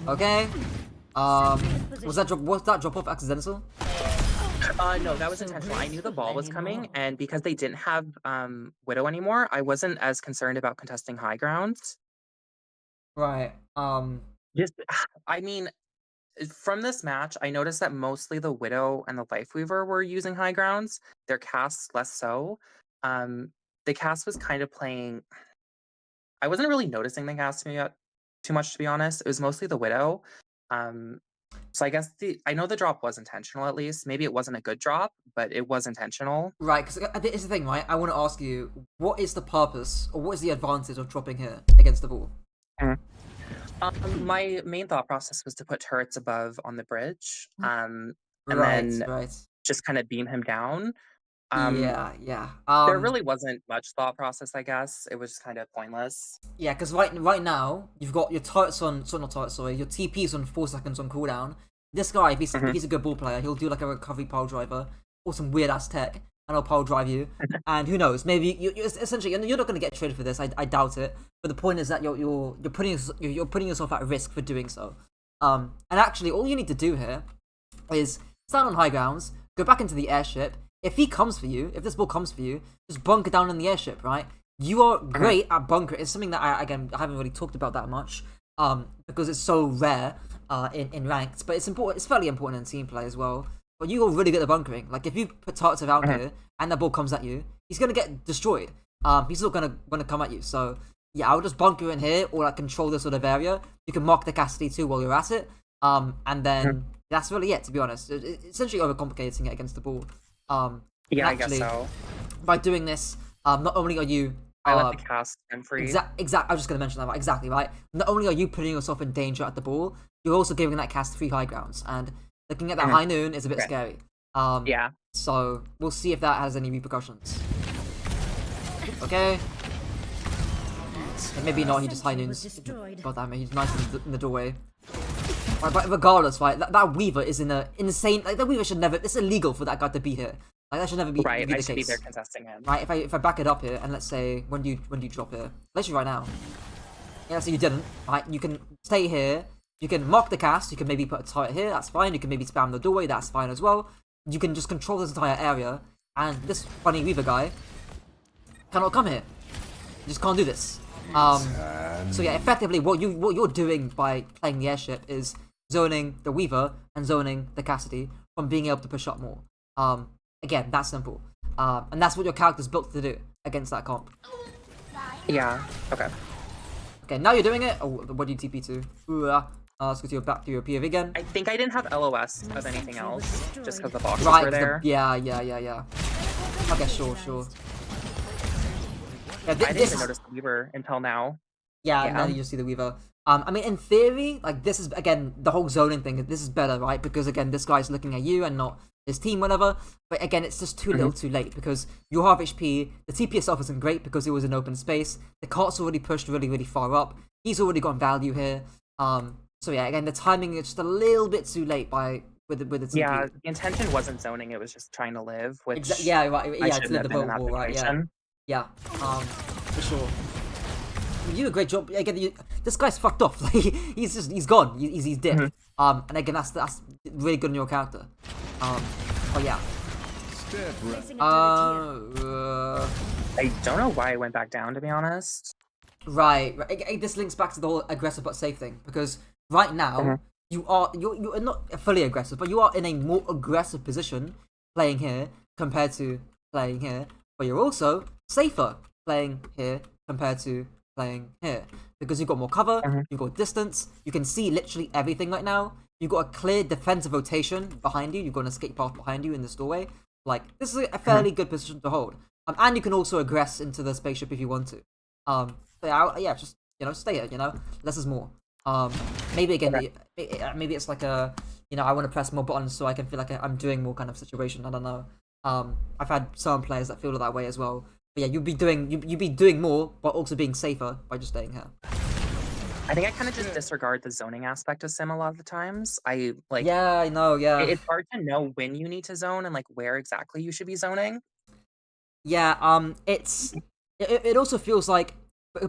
Okay. Was that drop off accidental? No, that was intentional. I knew the ball was coming, and because they didn't have Widow anymore, I wasn't as concerned about contesting high grounds. Right. Just, I mean, from this match, I noticed that mostly the Widow and the Lifeweaver were using high grounds. Their cast less so. The cast was kind of playing. I wasn't really noticing the cast too much, to be honest. It was mostly the Widow. So I guess I know the drop was intentional at least. Maybe it wasn't a good drop, but it was intentional. Right, because it's the thing, right? I want to ask you, what is the purpose or what is the advantage of dropping here against the ball? My main thought process was to put turrets above on the bridge, and Right. then just kind of beam him down. Yeah. There really wasn't much thought process, I guess. It was just kind of pointless. Yeah, because right now you've got your turrets on, your TP's on 4 seconds on cooldown. This guy, if he's a good ball player, he'll do like a recovery pile driver or some weird ass tech, and I'll pile drive you. And who knows? Maybe you essentially you're not going to get traded for this. I doubt it. But the point is that you're putting yourself at risk for doing so. And actually, all you need to do here is stand on high grounds, go back into the airship. If he comes for you, if this ball comes for you, just bunker down in the airship, right? You are great at bunker. It's something that I haven't really talked about that much, because it's so rare in ranked. But it's important. It's fairly important in team play as well. But you are really good at bunkering. Like if you put turrets around here and the ball comes at you, he's gonna get destroyed. He's not gonna come at you. So yeah, I would just bunker in here or like control this sort of area. You can mark the Cassidy too while you're at it. And then that's really it. To be honest, it's essentially overcomplicating it against the ball. Yeah, actually, I guess so. By doing this, not only are you I let the cast and free. Exact. I was just going to mention that. Right? Exactly right. Not only are you putting yourself in danger at the ball, you're also giving that cast 3 high grounds, and looking at that high noon is a bit scary. Yeah. So we'll see if that has any repercussions. Okay. And maybe not. He just high noons. God damn it! He's nice in the doorway. Right, but regardless, right, that Weaver is in a insane. Like that Weaver should never. It's illegal for that guy to be here. Like that should never be Right, the I should be case. there contesting him. Right, if I back it up here and let's say when do you drop here? Literally right now. Yeah, so you didn't. Right, you can stay here. You can mark the cast. You can maybe put a turret here. That's fine. You can maybe spam the doorway. That's fine as well. You can just control this entire area. And this funny Weaver guy cannot come here. You just can't do this. So yeah, effectively, what you're doing by playing the airship is zoning the Weaver and zoning the Cassidy from being able to push up more. Again, that's simple. And that's what your character's built to do against that comp. Yeah. Okay. Okay, now you're doing it. Oh, what do you TP to? Let's go to back to your POV again. I think I didn't have LOS of anything else, just because the boxes Right, were there. yeah. Okay, sure. Yeah, I didn't even notice the Weaver until now. Yeah, Yeah. now you just see the Weaver. I mean, in theory, like, this is, again, the whole zoning thing, this is better, right? Because, again, this guy's looking at you and not his team, whatever. But, again, it's just too little too late, because you're half HP, the TP itself isn't great because it was in open space, the cart's already pushed really, really far up, he's already got value here. So, yeah, again, the timing is just a little bit too late with the TP. Yeah, the intention wasn't zoning, it was just trying to live, which yeah, right, I yeah, shouldn't to have the been in that boat wall, right, yeah. situation. Yeah, for sure. You do a great job. Again, this guy's fucked off. Like he's gone. He's dead. And again, that's really good in your character. Oh yeah. Placing a turret here. I don't know why I went back down, to be honest. Right. This links back to the whole aggressive but safe thing because right now you're not fully aggressive, but you are in a more aggressive position playing here compared to playing here. But you're also safer playing here compared to playing here because you've got more cover, you've got distance, you can see literally everything right now. You've got a clear defensive rotation behind you. You've got an escape path behind you in this doorway. Like this is a fairly good position to hold. And you can also aggress into the spaceship if you want to. So yeah, just stay here. Less is more. Maybe again, maybe it's like a I want to press more buttons so I can feel like I'm doing more kind of situation. I don't know. I've had some players that feel that way as well. But yeah, you'd be doing more, but also being safer by just staying here. I think I kind of just disregard the zoning aspect of Sim a lot of the times. Yeah, I know. Yeah, it's hard to know when you need to zone and like where exactly you should be zoning. Yeah. It also feels like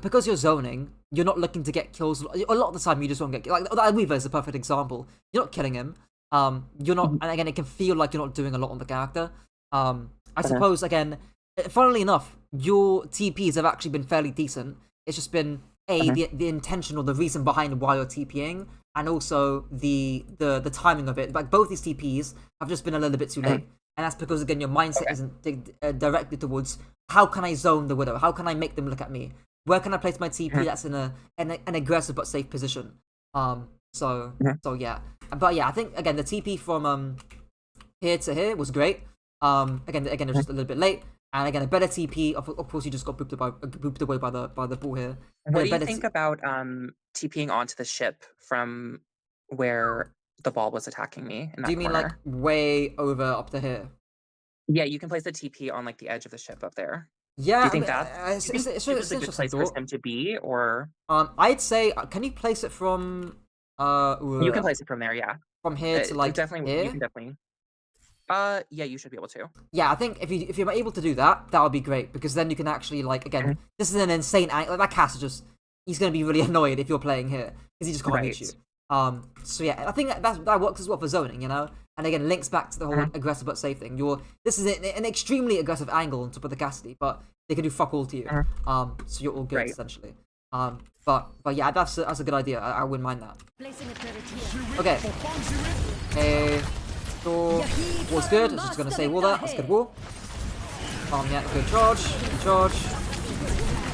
because you're zoning, you're not looking to get kills. A lot of the time, you just won't get like Weaver is a perfect example. You're not killing him. You're not, and again, it can feel like you're not doing a lot on the character. I suppose again. Funnily enough, your TPs have actually been fairly decent. It's just been the intention or the reason behind why you're TPing, and also the timing of it. Like both these TPs have just been a little bit too late, and that's because again your mindset isn't directed towards how can I zone the Widow, how can I make them look at me, where can I place my TP that's in an aggressive but safe position. So yeah, but yeah, I think again the TP from here to here was great. Again it was just a little bit late. And again, a better TP. Of course, you just got booped away by the ball here. What do you think about TPing onto the ship from where the ball was attacking me in that Do you mean corner? like way over up to here? Yeah, you can place the TP on like the edge of the ship up there. Yeah, Do you think it's a good place for him to be, or I'd say, can you place it from you can place it from there? Yeah, from here to like definitely. here? You can definitely. Yeah, you should be able to. Yeah, I think if you're able to do that, that would be great because then you can actually like again, this is an insane angle. Like that cast is he's gonna be really annoyed if you're playing here because he just can't reach you. So yeah, I think that works as well for zoning, and again links back to the whole aggressive but safe thing. This is an extremely aggressive angle on top of the Cassidy, but they can do fuck all to you. So you're all good essentially. But yeah, that's a good idea. I wouldn't mind that. Placing a turret here. Okay. Wall's good. I was just gonna say wall that. That's a good wall. Yeah, good charge. Good charge.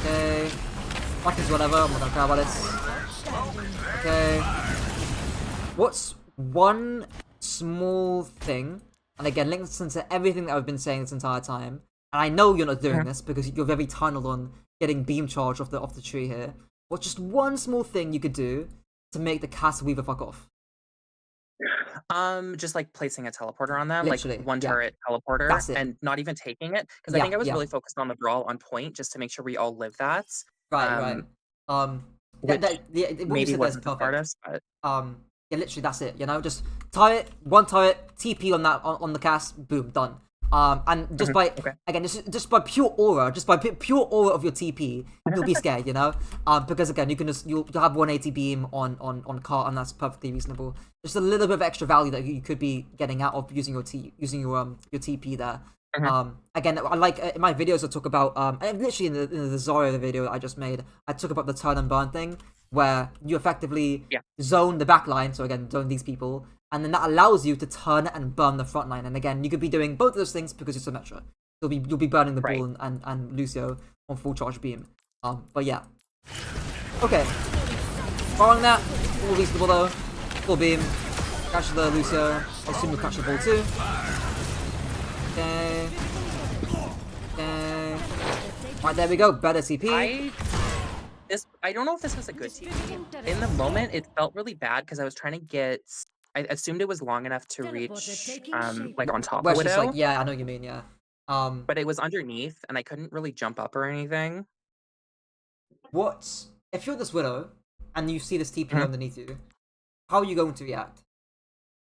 Okay. Fuck is whatever. I'm not gonna care about this. Okay. What's one small thing? And again, links into everything that I've been saying this entire time. And I know you're not doing this because you're very tunneled on getting beam charge off the tree here. What's just one small thing you could do to make the Cast Weaver fuck off? Just like placing a teleporter on them, Literally, like one turret teleporter, That's it. and not even taking it because I think I was really focused on the brawl on point just to make sure we all live that. Right. Which Maybe wasn't the hardest, but yeah, literally that's it. You know, just turret, one turret, TP on that on the cast, boom, done. And just by again, just by pure aura, pure aura of your TP, you'll be scared, you know. Because again, you can just you'll have 180 beam on cart, and that's perfectly reasonable. Just a little bit of extra value that you could be getting out of using your your TP there. Again, I like in my videos I talk about literally in the Zarya video that I just made, I talk about the turn and burn thing, where you effectively zone the backline. So again, zone these people. And then that allows you to turn and burn the front line. And again, you could be doing both of those things because you're Symmetra. You'll be burning the ball and Lucio on full charge beam. But yeah. Okay. Following that, all reasonable though. Full beam. Catch the Lucio. I'll assume you'll catch the ball too. Okay. Okay. Alright, there we go. Better CP. I don't know if this was a good TP. In the moment, it felt really bad because I was trying to get. I assumed it was long enough to reach, like on top of Widow. Like, yeah, I know what you mean, yeah. But it was underneath, and I couldn't really jump up or anything. If you're this Widow, and you see this TP underneath you, how are you going to react?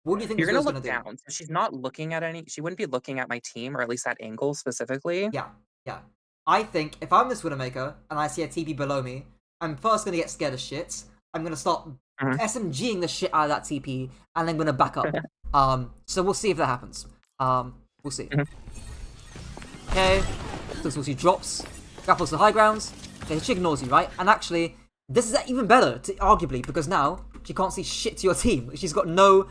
What do you think you're gonna look do? Down? So she's not looking at any. She wouldn't be looking at my team, or at least that angle specifically. Yeah, yeah. I think if I'm this Widowmaker and I see a TP below me, I'm first gonna get scared as shit. I'm gonna start SMGing the shit out of that TP, and then gonna back up. So we'll see if that happens. We'll see. Okay, so she drops, grapples the high grounds. Okay, she ignores you, right? And actually, this is even better, arguably, because now she can't see shit to your team. She's got no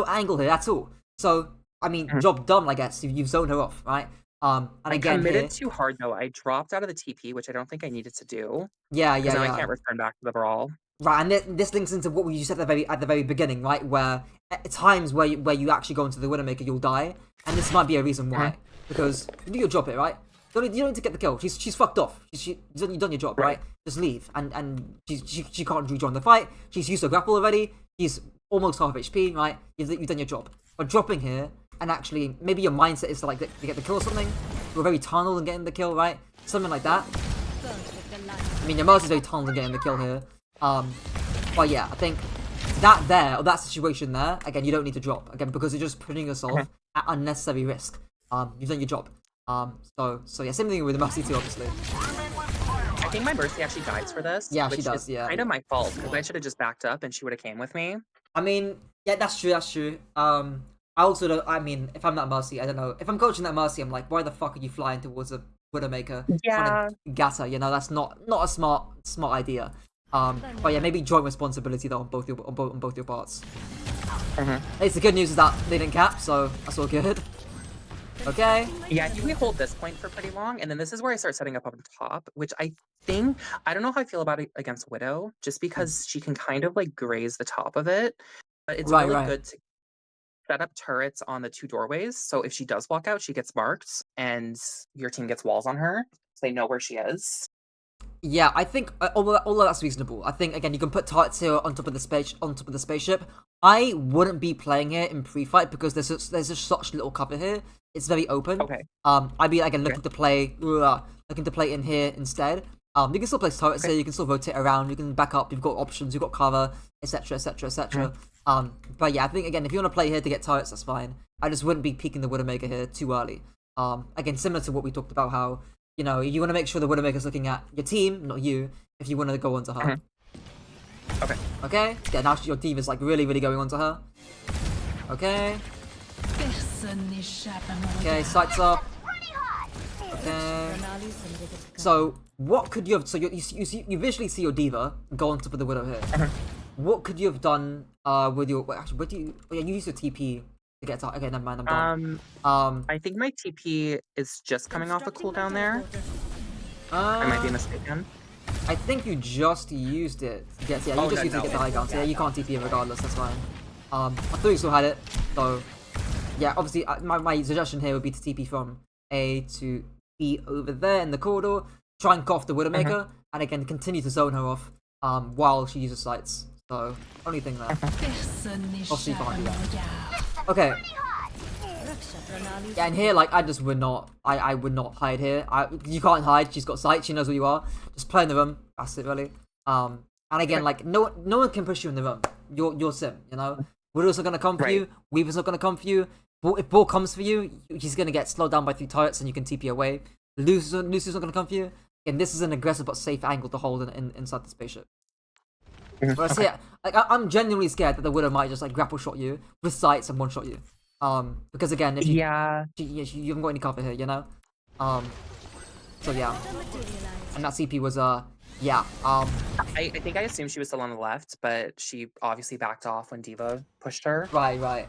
angle here at all. So I mean, job done, I guess. You've zoned her off, right? And I again, committed too hard though. I dropped out of the TP, which I don't think I needed to do. Yeah. Now I can't return back to the brawl. Right, and this links into what you said at the very beginning, right? Where at times where you actually go into the Widowmaker, you'll die, and this might be a reason why. Because you do your job here, right? You don't need to get the kill. She's fucked off. You've done your job, right? Just leave, and she can't rejoin the fight. She's used her grapple already. She's almost half HP, right? You've done your job. But dropping here, and actually maybe your mindset is to get the kill or something. You're very tunneled and getting the kill, right? Something like that. I mean, your Mercy's very tunneled and getting the kill here. But yeah, I think that situation there, again, you don't need to drop, again, because you're just putting yourself at unnecessary risk. You've done your job. So yeah, same thing with the Mercy too, obviously. I think my Mercy actually dies for this. Yeah, she does, yeah. Kind of my fault, because I should have just backed up and she would have came with me. I mean, yeah, that's true. I also don't, I mean, if I'm that Mercy, I don't know. If I'm coaching that Mercy, I'm like, why the fuck are you flying towards a Widowmaker? Yeah. Gatter, you know, that's not a smart idea. But yeah, maybe joint responsibility though on both your parts. At least the good news is that they didn't cap, so that's all good. Okay. Yeah, I think we hold this point for pretty long, and then this is where I start setting up on top, which I don't know how I feel about it against Widow, just because she can kind of like graze the top of it, but it's really good to set up turrets on the two doorways, so if she does walk out, she gets marked, and your team gets walls on her, so they know where she is. Yeah, I think all of that's reasonable. I think again you can put turrets here on top of the spaceship. I wouldn't be playing here in pre-fight because there's just such little cover here. It's very open. Okay. I'd be again looking to play in here instead. You can still place turrets here. You can still rotate around. You can back up. You've got options. You've got cover, etc., etc., etc. But yeah, I think again if you want to play here to get turrets, that's fine. I just wouldn't be peeking the Widowmaker here too early. Again, similar to what we talked about, how you know, you want to make sure the Widowmaker's looking at your team, not you, if you want to go onto her. Okay. Okay? Yeah, now your team is like really going onto her. Okay. Okay, sights up. Okay. So, what could you have... So, you visually see your Diva go on top of the Widow here. What could you have done with your... Actually, what do you... Oh, yeah, you use your TP to get to... Okay, never mind, I'm done. I think my TP is just coming off a cooldown there. I might be mistaken. I think you just used it to get... Yeah, you just used it to get the high ground. So, yeah, you can't TP regardless, that's fine. I thought you still had it, so... Yeah, obviously, my suggestion here would be to TP from A to B over there in the corridor, try and cut off the Widowmaker, and again, continue to zone her off while she uses sights. So, only thing there. Obviously, you can't do that. Okay. Yeah, and here, like, I just would not, I would not hide here. You can't hide, she's got sight, she knows where you are. Just play in the room, that's it, really. And again, like, no one can push you in the room. your sim, you know? Widow's not gonna come for Right. you, Weaver's not gonna come for you. If Bull comes for you, he's gonna get slowed down by 3 turrets and you can TP away. Lucy's not gonna come for you. And this is an aggressive but safe angle to hold inside the spaceship. Whereas Okay. here, like, I'm genuinely scared that the Widow might just like grapple shot you with sights and one shot you. Because again, if you Yeah. you haven't got any cover here, you know. So yeah, and that CP was yeah. I think I assumed she was still on the left, but she obviously backed off when Diva pushed her. Right.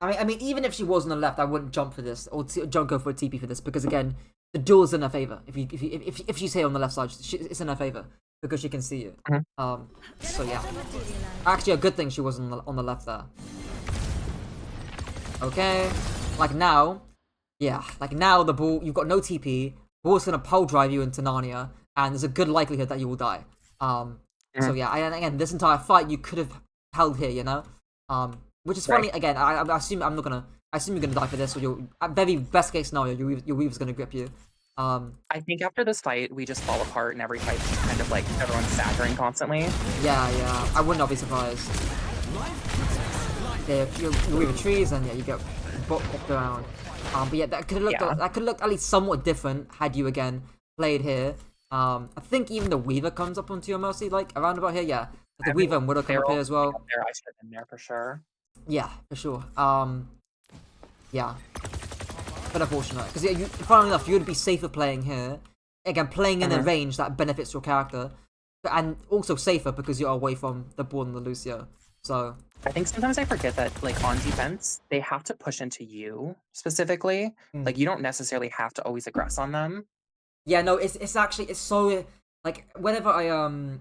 I mean, even if she was on the left, I wouldn't jump for this or go for a TP for this because again, the duel's in her favor. If she's here on the left side, it's in her favor because she can see you. So yeah, actually a good thing she was on the left there. Okay, like now, yeah, like now the Bull, you've got no TP. Bull's gonna pole drive you into Narnia, and there's a good likelihood that you will die. So yeah, and again, this entire fight you could have held here, you know. Which is funny. Right. Again, I assume I'm not gonna. I assume you're gonna die for this, or you're at very best case scenario, your Weaver's gonna grip you. I think after this fight, we just fall apart, and every fight's just kind of like everyone's staggering constantly. Yeah, I would not be surprised. Yeah, if you Weaver trees, and yeah, you get bopped around. But yeah, that could have looked at least somewhat different had you again played here. I think even the Weaver comes up onto your Mercy, like around about here. Yeah, the Weaver and Widow come up here as well. There, I should have been there for sure. Yeah, for sure. Yeah. But unfortunate, because yeah, funnily enough, you would be safer playing here. Again, playing in a range that benefits your character, and also safer because you're away from the Bull and the Lucio. So I think sometimes I forget that, like, on defense, they have to push into you specifically. Like, you don't necessarily have to always aggress on them. yeah, no, it's actually so like whenever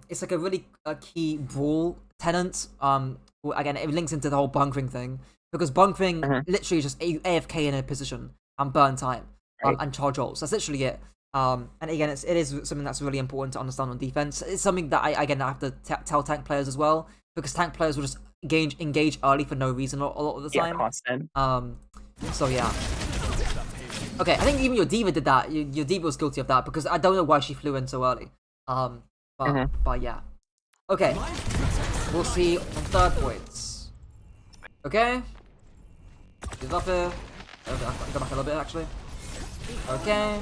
it's like a really key brawl tenant. Well, again, it links into the whole bunkering thing because bunkering literally is just AFK in a position and burn time and charge ults. That's literally it. And again, it is something that's really important to understand on defense. It's something that I have to tell tank players as well because tank players will just engage early for no reason a lot of the time. Yeah, constant. So yeah. Okay, I think even your Diva did that. Your Diva was guilty of that because I don't know why she flew in so early. But yeah. Okay. We'll see on third points. Okay. He's up here. Go back a little bit actually. Okay.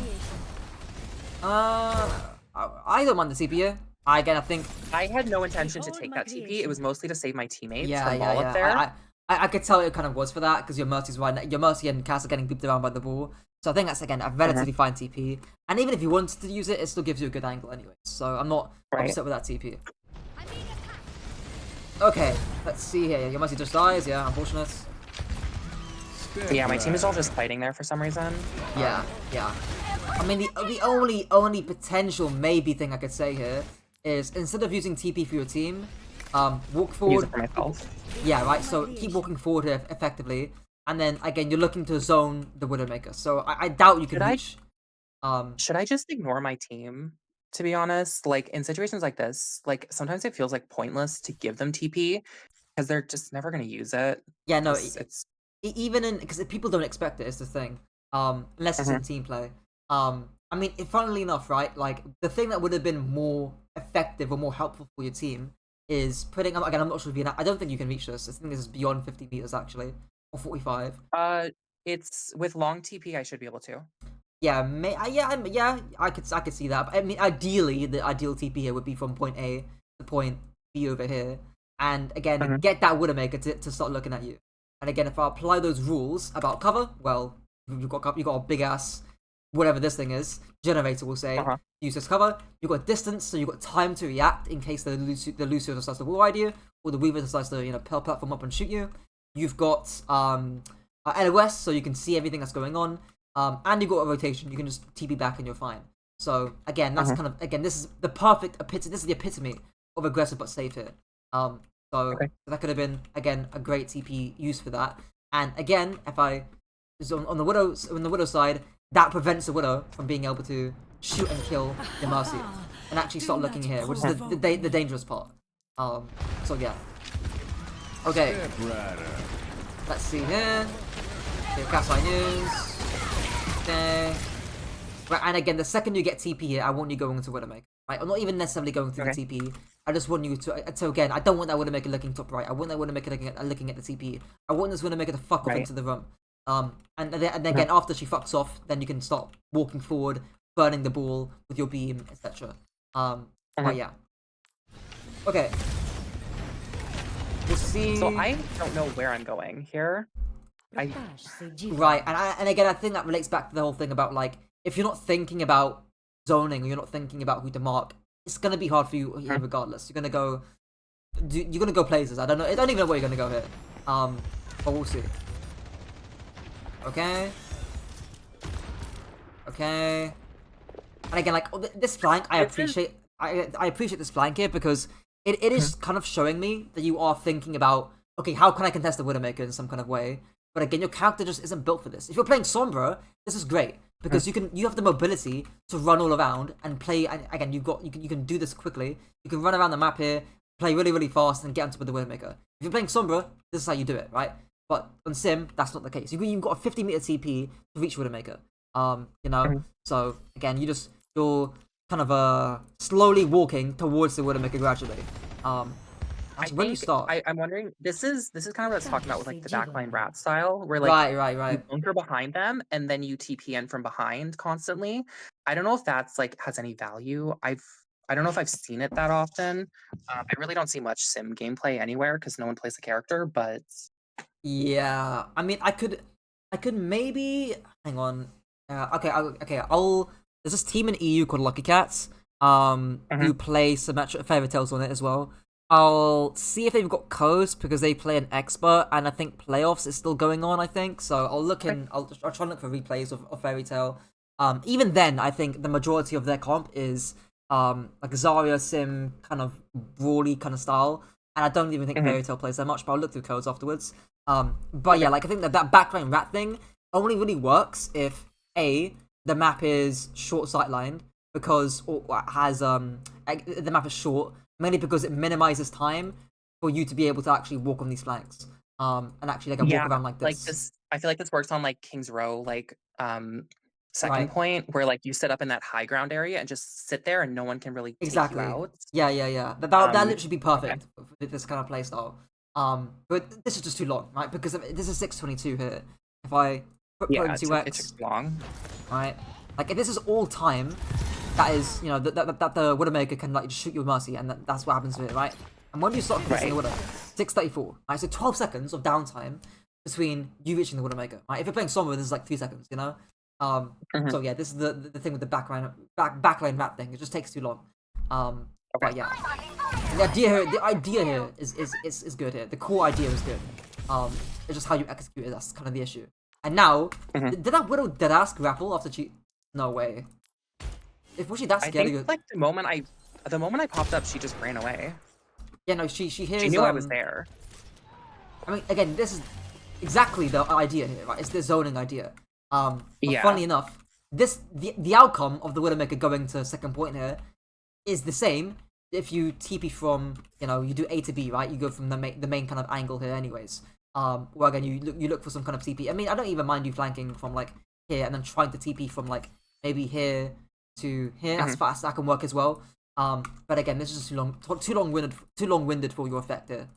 I don't mind the TP here. I think I had no intention to take that TP. It was mostly to save my teammates yeah. from ball up there. I could tell it kind of was for that because your Mercy's right. Your Mercy and Cass are getting beeped around by the Bull. So I think that's again a relatively fine TP. And even if you wanted to use it, it still gives you a good angle anyway. So I'm not upset with that TP. Okay, let's see here. Your Mercy just dies. Yeah, unfortunate. Yeah, my team is all just fighting there for some reason. Yeah. I mean, the only potential maybe thing I could say here is instead of using TP for your team, walk forward. Use it for myself. Yeah, right. So keep walking forward here effectively, and then again you're looking to zone the Widowmaker. So I doubt you can reach. Should I just ignore my team? To be honest, like in situations like this, like sometimes it feels like pointless to give them TP because they're just never gonna use it. Yeah, no, it's even in because people don't expect it is the thing. Unless it's in team play. I mean, funnily enough, right? Like the thing that would have been more effective or more helpful for your team is putting. Again, I'm not sure if I don't think you can reach this. I think this is beyond 50 meters actually, or 45. it's with long TP. I should be able to. Yeah, I could see that. But I mean, ideally, the ideal TP here would be from point A to point B over here, and again, get that Widowmaker to start looking at you. And again, if I apply those rules about cover, well, you've got a big ass, whatever this thing is, generator will say, use this cover. You've got distance, so you've got time to react in case the Lucio decides to wall-ride you, or the Weaver decides to platform up and shoot you. You've got LOS, so you can see everything that's going on. And you've got a rotation, you can just TP back and you're fine. So again, that's kind of this is the perfect epitome. This is the epitome of aggressive but safe here. So that could have been again a great TP use for that. And again, if I on the Widow side, that prevents the Widow from being able to shoot and kill the Mercy and actually start looking here, which is the dangerous part. So yeah. Okay. Let's see here. Cast eye news. Okay. Right, and again, the second you get TP here, I want you going into Widowmaker. right? I'm not even necessarily going through Okay. the TP. I just want you to. So again, I don't want that Widowmaker looking top right. I want that Widowmaker looking at the TP. I want this Widowmaker to fuck off Right. into the room. And then again, after she fucks off, then you can start walking forward, burning the ball with your beam, etc. But yeah. Okay. We'll see. So I don't know where I'm going here. Right, and again, I think that relates back to the whole thing about like, if you're not thinking about zoning or you're not thinking about who to mark, it's gonna be hard for you here regardless. You're gonna go places. I don't even know where you're gonna go here. But we'll see. Okay. And again, like this flank, I appreciate this flank here because it is kind of showing me that you are thinking about, okay, how can I contest the Widowmaker in some kind of way? But again, your character just isn't built for this. If you're playing Sombra, this is great because you have the mobility to run all around and play. And again, you can do this quickly. You can run around the map here, play really really fast, and get onto the Widowmaker. If you're playing Sombra, this is how you do it, right? But on Sim, that's not the case. You've got a 50-meter TP to reach Widowmaker. You know. So again, you're kind of slowly walking towards the Widowmaker gradually. Actually, when you start, I'm wondering. This is kind of what I was talking about with like the backline rat style, where like right. you bunker behind them and then you TP in from behind constantly. I don't know if that's like has any value. I don't know if I've seen it that often. I really don't see much sim gameplay anywhere because no one plays the character. But yeah, I mean, I could maybe hang on. Okay. There's this team in EU called Lucky Cats. Who play Symmetra Fairy Tales on it as well. I'll see if they've got codes because they play an expert, and I think playoffs is still going on. I think so. I'll look in. I'll try and look for replays of Fairy Tale. Even then, I think the majority of their comp is like Zarya Sim kind of brawly kind of style, and I don't even think Fairy Tale plays that much. But I'll look through codes afterwards. But yeah, like I think that backline rat thing only really works if the map is short sightlined because the map is short. Mainly because it minimizes time for you to be able to actually walk on these flanks. And actually like walk around like this. Like this, I feel like this works on like King's Row, like second point, where like you sit up in that high ground area and just sit there and no one can really take you out. Yeah. That literally be perfect for this kind of playstyle. But this is just too long, right? Because this is 6:22 here. If I put in 2x, it's long. Right? Like if this is all time, that is, you know, that the Widowmaker can like just shoot you with mercy, and that's what happens to it, right? And when you start contesting the Widow, 6:34, right? So 12 seconds of downtime between you reaching the Widowmaker, right? If you're playing Sombra, this is like 3 seconds, you know? So yeah, this is the thing with the backline rat thing. It just takes too long. But yeah, the idea here is good here. The core idea is good. It's just how you execute it. That's kind of the issue. And now, did that Widow deadass grapple after she? No way. Was she that scared? I think like the moment I popped up, she just ran away. Yeah, no, she hears. She knew I was there. I mean, again, this is exactly the idea here, right? It's the zoning idea. But funny enough, the outcome of the Widowmaker going to second point here is the same if you TP from, you know, you do A to B, right? You go from the main kind of angle here, anyways. Where again you look for some kind of TP. I mean, I don't even mind you flanking from like here and then trying to TP from like maybe here to here. As fast that can work as well. But again, this is just too long-winded for your effect here.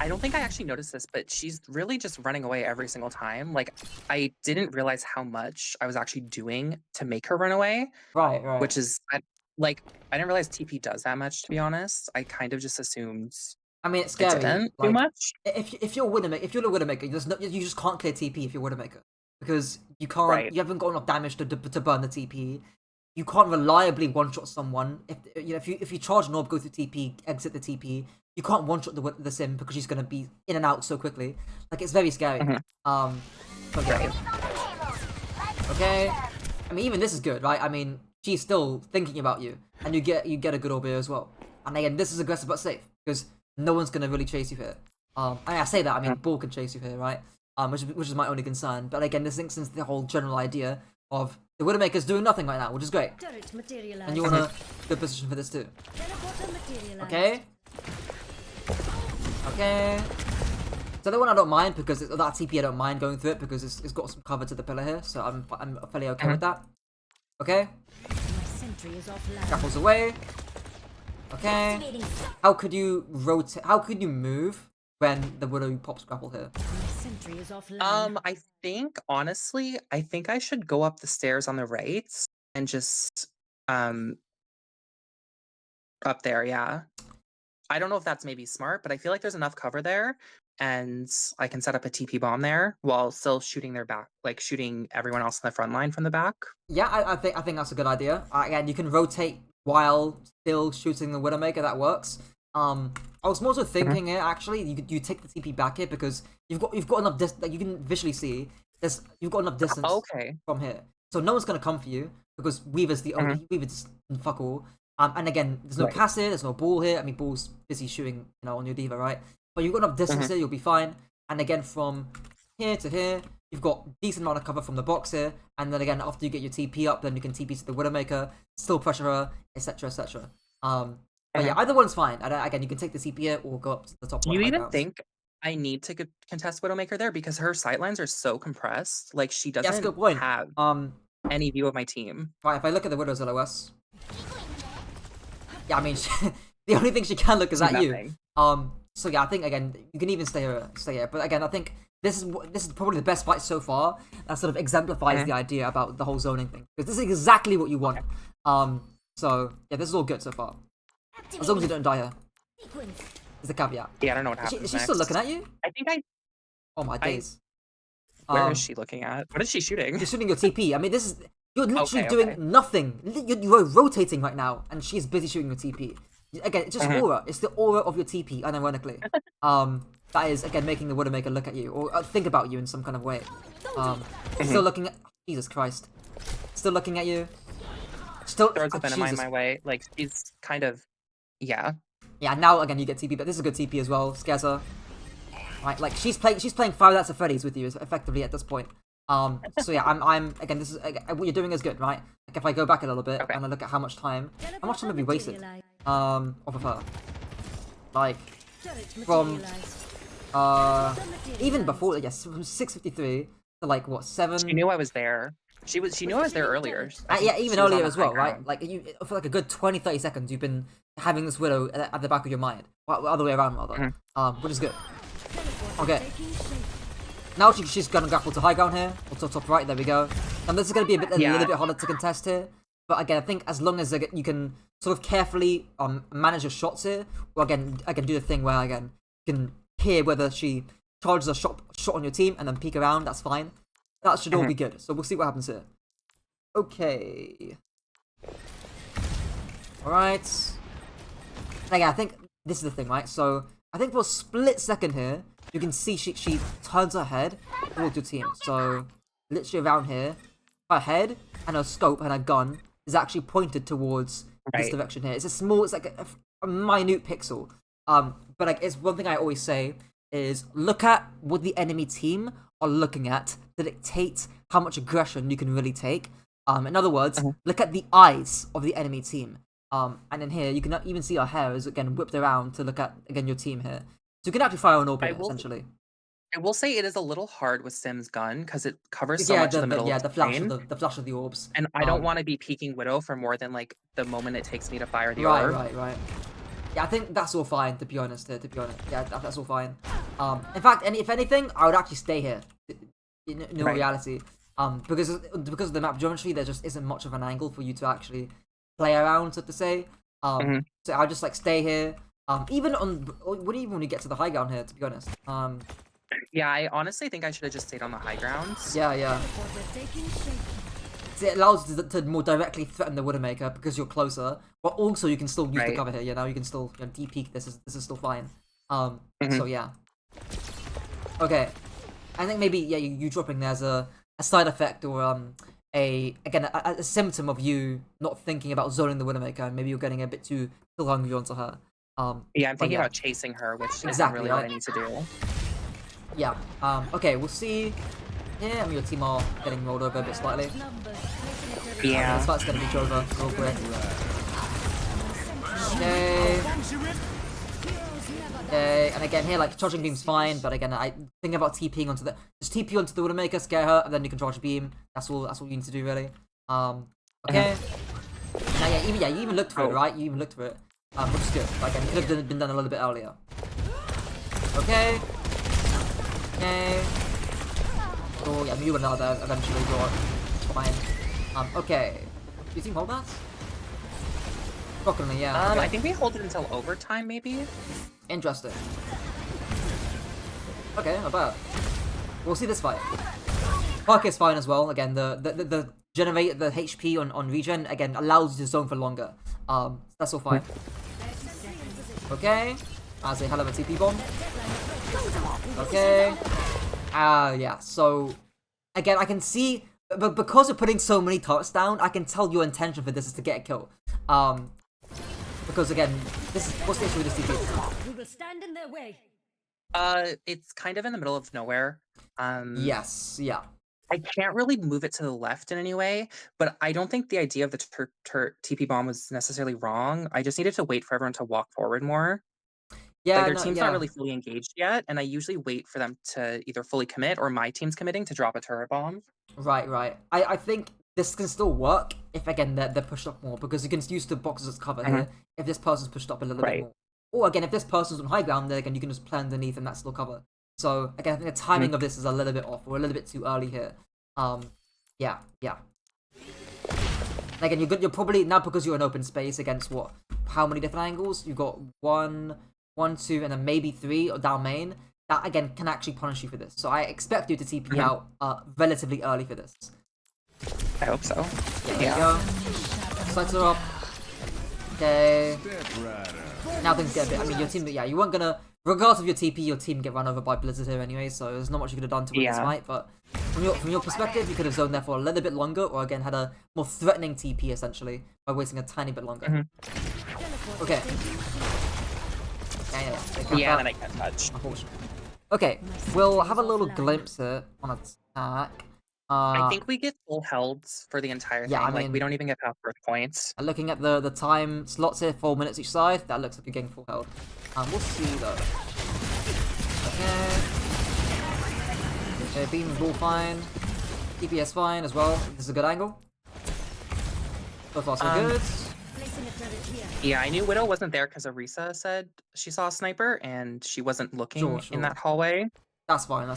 I don't think I actually noticed this, but she's really just running away every single time. Like, I didn't realize how much I was actually doing to make her run away. Right. Which is, I didn't realize TP does that much, to be honest. I kind of just assumed. I mean, it's scary. It didn't like, too much. If you're the Widowmaker, you just can't clear TP if you're Widowmaker because you can't. Right. You haven't got enough damage to burn the TP. You can't reliably one-shot someone. If you charge an orb, go through TP, exit the TP, you can't one-shot the Sim because she's gonna be in and out so quickly. Like, it's very scary. Okay. I mean, even this is good, right? I mean, she's still thinking about you, and you get a good orb here as well. And again, this is aggressive but safe because no one's gonna really chase you here. I say that, I mean, Ball can chase you here, right? Which is my only concern. But again, this instance, the whole general idea of the Widowmaker's doing nothing right now, which is great. And you want a good position for this too. Okay. So the one I don't mind because that TP I don't mind going through it because it's got some cover to the pillar here, so I'm fairly okay with that. Okay. sentry is offline. Grapples away. Okay. How could you rotate? How could you move when the Widow pops grapple here? My sentry is offline. I think honestly, I think I should go up the stairs on the right and just up there, yeah. I don't know if that's maybe smart, but I feel like there's enough cover there, and I can set up a TP bomb there while still shooting their back, like shooting everyone else in the front line from the back. Yeah, I think that's a good idea. Again, you can rotate while still shooting the Widowmaker. That works. I was more so thinking here actually. You take the TP back here because you've got enough distance that you can visually see. You've got enough distance Okay. from here, so no one's gonna come for you because Weaver's the only Weaver's fuck all. And again, there's no cast here, there's no ball here. I mean, ball's busy shooting, on your diva, right? But you've got enough distance here, you'll be fine. And again, from here to here, you've got decent amount of cover from the box here. And then again, after you get your TP up, then you can TP to the Widowmaker, still pressure her, etc., etc. But yeah, either one's fine. And again, you can take the TP here or go up to the top. Do you even think I need to contest Widowmaker there because her sightlines are so compressed? Like she that's a doesn't good point. have any view of my team. Right, if I look at the Widow's LOS, yeah, I mean, the only thing she can look is at Nothing. you. So yeah, I think again you can even stay here. But again, I think this is probably the best fight so far that sort of exemplifies the idea about the whole zoning thing because this is exactly what you want. So yeah, this is all good so far, as long as you don't die here. Is the caveat. Yeah, I don't know what happens. Is she still looking at you? I think Oh my days. Where is she looking at? What is she shooting? You're shooting your TP. I mean, you're literally Okay, doing nothing. You're rotating right now, and she's busy shooting your TP. Again, it's just aura. It's the aura of your TP, unironically. That is again making the Widowmaker look at you or think about you in some kind of way. Still looking at Jesus Christ. Still looking at you. Still Throws a venom in my way. Like she's kind of, yeah. Yeah. Now again, you get TP, but this is a good TP as well. Scares her. Right, like she's playing 5 Nights at Freddy's with you effectively at this point. So yeah, I'm again. This is what you're doing is good, right? Like if I go back a little bit and I look at how much time have we wasted off of her? Like from even before, yes, from 6:53 to like what 7. She knew I was there. She knew I was there earlier. Yeah, even earlier as well, right? Like for like a good 20-30 seconds, you've been having this Widow at the back of your mind, well, other way around rather, which is good. Okay. Now she's gonna grapple to high ground here, or to top right, there we go. And this is gonna be a little bit harder to contest here. But again, I think as long as you can sort of carefully manage your shots here, or again, I can do the thing where again, you can hear whether she charges a shot on your team and then peek around, that's fine. That should all be good. So we'll see what happens here. Okay. Alright. Again, I think this is the thing, right? So I think for a split second here, you can see she turns her head towards your team. So literally around here, her head and her scope and her gun is actually pointed towards this direction here. It's it's like a minute pixel. But like it's one thing I always say is look at what the enemy team are looking at to dictate how much aggression you can really take. In other words, look at the eyes of the enemy team. And in here, you can even see her hair is again whipped around to look at again your team here. So you can actually fire an orb here, essentially. I will say it is a little hard with Sim's gun because it covers so much of the middle of the flash screen. the flash of the orbs. And I don't want to be peeking Widow for more than like the moment it takes me to fire the orb. Right. Yeah, I think that's all fine, to be honest. Yeah, that's all fine. In fact, if anything, I would actually stay here. In reality, because of the map geometry, there just isn't much of an angle for you to actually play around, so to say. So I'll just like stay here. Even when you get to the high ground here, to be honest. Yeah, I honestly think I should have just stayed on the high grounds. Yeah. It allows you to more directly threaten the Widowmaker because you're closer, but also you can still use the cover here. You know, you can still de-peek. This is still fine. So yeah. Okay, I think maybe you dropping there's a side effect or a symptom of you not thinking about zoning the Widowmaker, and maybe you're getting a bit too hungry onto her. Yeah, I'm thinking about chasing her, which isn't really what I need to do. Yeah. Okay, we'll see. Yeah, I mean your team are getting rolled over a bit slightly. Yeah. This fight's gonna be over real quick. Okay, and again here like charging beam's fine, but again I think about TPing onto just TP onto the Widowmaker, scare her, and then you can charge beam. That's all you need to do really. Okay. You even looked for it, Oh. right? You even looked for it. Which is good. Like, again, it could have been done a little bit earlier. Okay. Okay. Oh, yeah, you would know that eventually, you're fine. Okay. Do you team hold that? Shockingly, yeah. Okay. I think we hold it until overtime, maybe? Interesting. Okay, not bad. We'll see this fight. Park is fine as well. Again, the generate the HP on regen again allows you to zone for longer. That's all fine. Okay. As a hell of a TP bomb. Okay. Yeah. So again, I can see, but because you're putting so many turrets down, I can tell your intention for this is to get a kill. Because again, this is what's the issue with this TP? We will stand in their way. It's kind of in the middle of nowhere. Yes. Yeah. I can't really move it to the left in any way, but I don't think the idea of the TP bomb was necessarily wrong. I just needed to wait for everyone to walk forward more. Like, Yeah. their No. team's not Yeah. really fully engaged yet, and I usually wait for them to either fully commit or my team's committing to drop a turret bomb. Right. I think this can still work if again they're pushed up more because you can use the boxes as cover Mhm. here if this person's pushed up a little bit Right. more. Or again, if this person's on high ground, then again you can just play underneath and that's still cover. So again, I think the timing of this is a little bit off or a little bit too early here. Yeah. Again, you're probably now because you're in open space against what? How many different angles? You've got one, two, and then maybe three down main. That again can actually punish you for this. So I expect you to TP out relatively early for this. I hope so. Yeah, there you go. Sights are up. Okay. Now things get a bit. I mean, your team. Yeah, you weren't gonna. Regardless of your TP, your team get run over by Blizzard here anyway. So there's not much you could have done to win this fight. But from your perspective, you could have zoned there for a little bit longer, or again had a more threatening TP essentially by waiting a tiny bit longer. Okay. Yeah, and then I can't touch. Unfortunately. Okay, we'll have a little glimpse here on attack. I think we get full held for the entire Yeah, thing. I Like, we mean- don't even get past birth points. Looking at the time slots here, 4 minutes each side, that looks like you're getting full health. We'll see though. Okay, beam is all fine. DPS fine as well. This is a good angle. So far so good. Placing a turret here. Yeah, I knew Widow wasn't there because Arisa said she saw a sniper and she wasn't looking Sure. in that hallway. That's fine.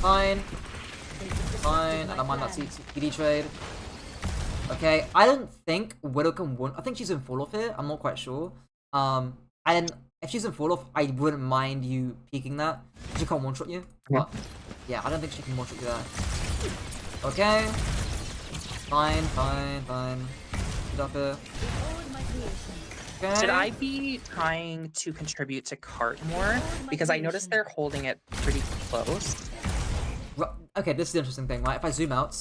Fine. I don't mind that TD trade. Okay, I don't think Widow can win. I think she's in fall off here. I'm not quite sure. And if she's in fall off, I wouldn't mind you peeking that. She can't one shot you. But yeah, I don't think she can one shot you there. Okay. Fine. Get up here. Behold my creation. Okay. Should I be trying to contribute to cart more? Because I noticed they're holding it pretty close. Okay, this is the interesting thing, right? If I zoom out,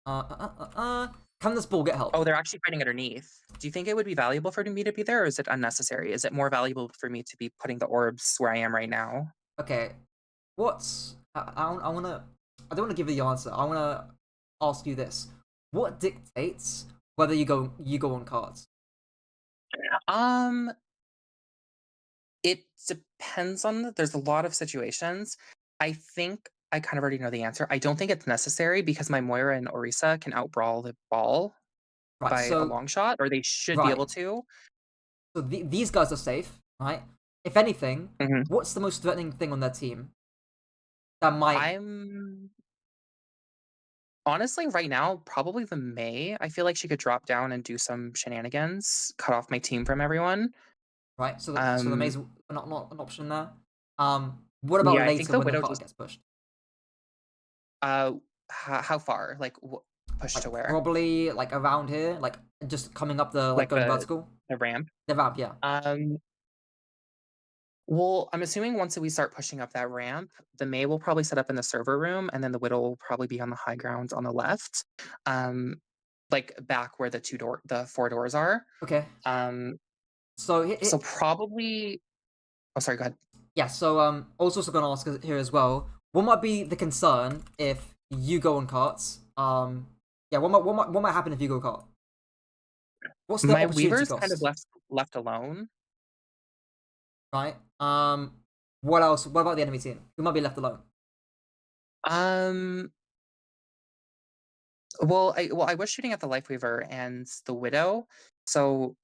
can this ball get help? Oh, they're actually fighting underneath. Do you think it would be valuable for me to be there, or is it unnecessary? Is it more valuable for me to be putting the orbs where I am right now? Okay, what's I don't want to give you the answer. I want to ask you this: what dictates whether you go on cards? It depends on there's a lot of situations. I think I kind of already know the answer. I don't think it's necessary because my Moira and Orisa can outbrawl the ball Right. by a So long shot, or they should be able to. So these guys are safe, right? If anything, Mhm. what's the most threatening thing on their team that might? I'm honestly right now probably the May. I feel like she could drop down and do some shenanigans, cut off my team from everyone. Right. So the maze not an option there. What about Yeah, I think later the when the Widow card just gets pushed? how far? Like push Like to where? probably like around here, like just coming up the Like going the vertical. ramp. The ramp, yeah. Well, I'm assuming once we start pushing up that ramp, the May will probably set up in the server room, and then the Widow will probably be on the high ground on the left, like back where the 4 doors are. Okay. So So probably. Oh, sorry. Go ahead. yeah. So also gonna ask here as well. What might be the concern if you go on carts? Yeah. What might happen if you go cart? What's the My opportunity Weaver's cost? kind of left alone. Right. What else? What about the enemy team? Who might be left alone? Um. I was shooting at the Life Weaver and the Widow, so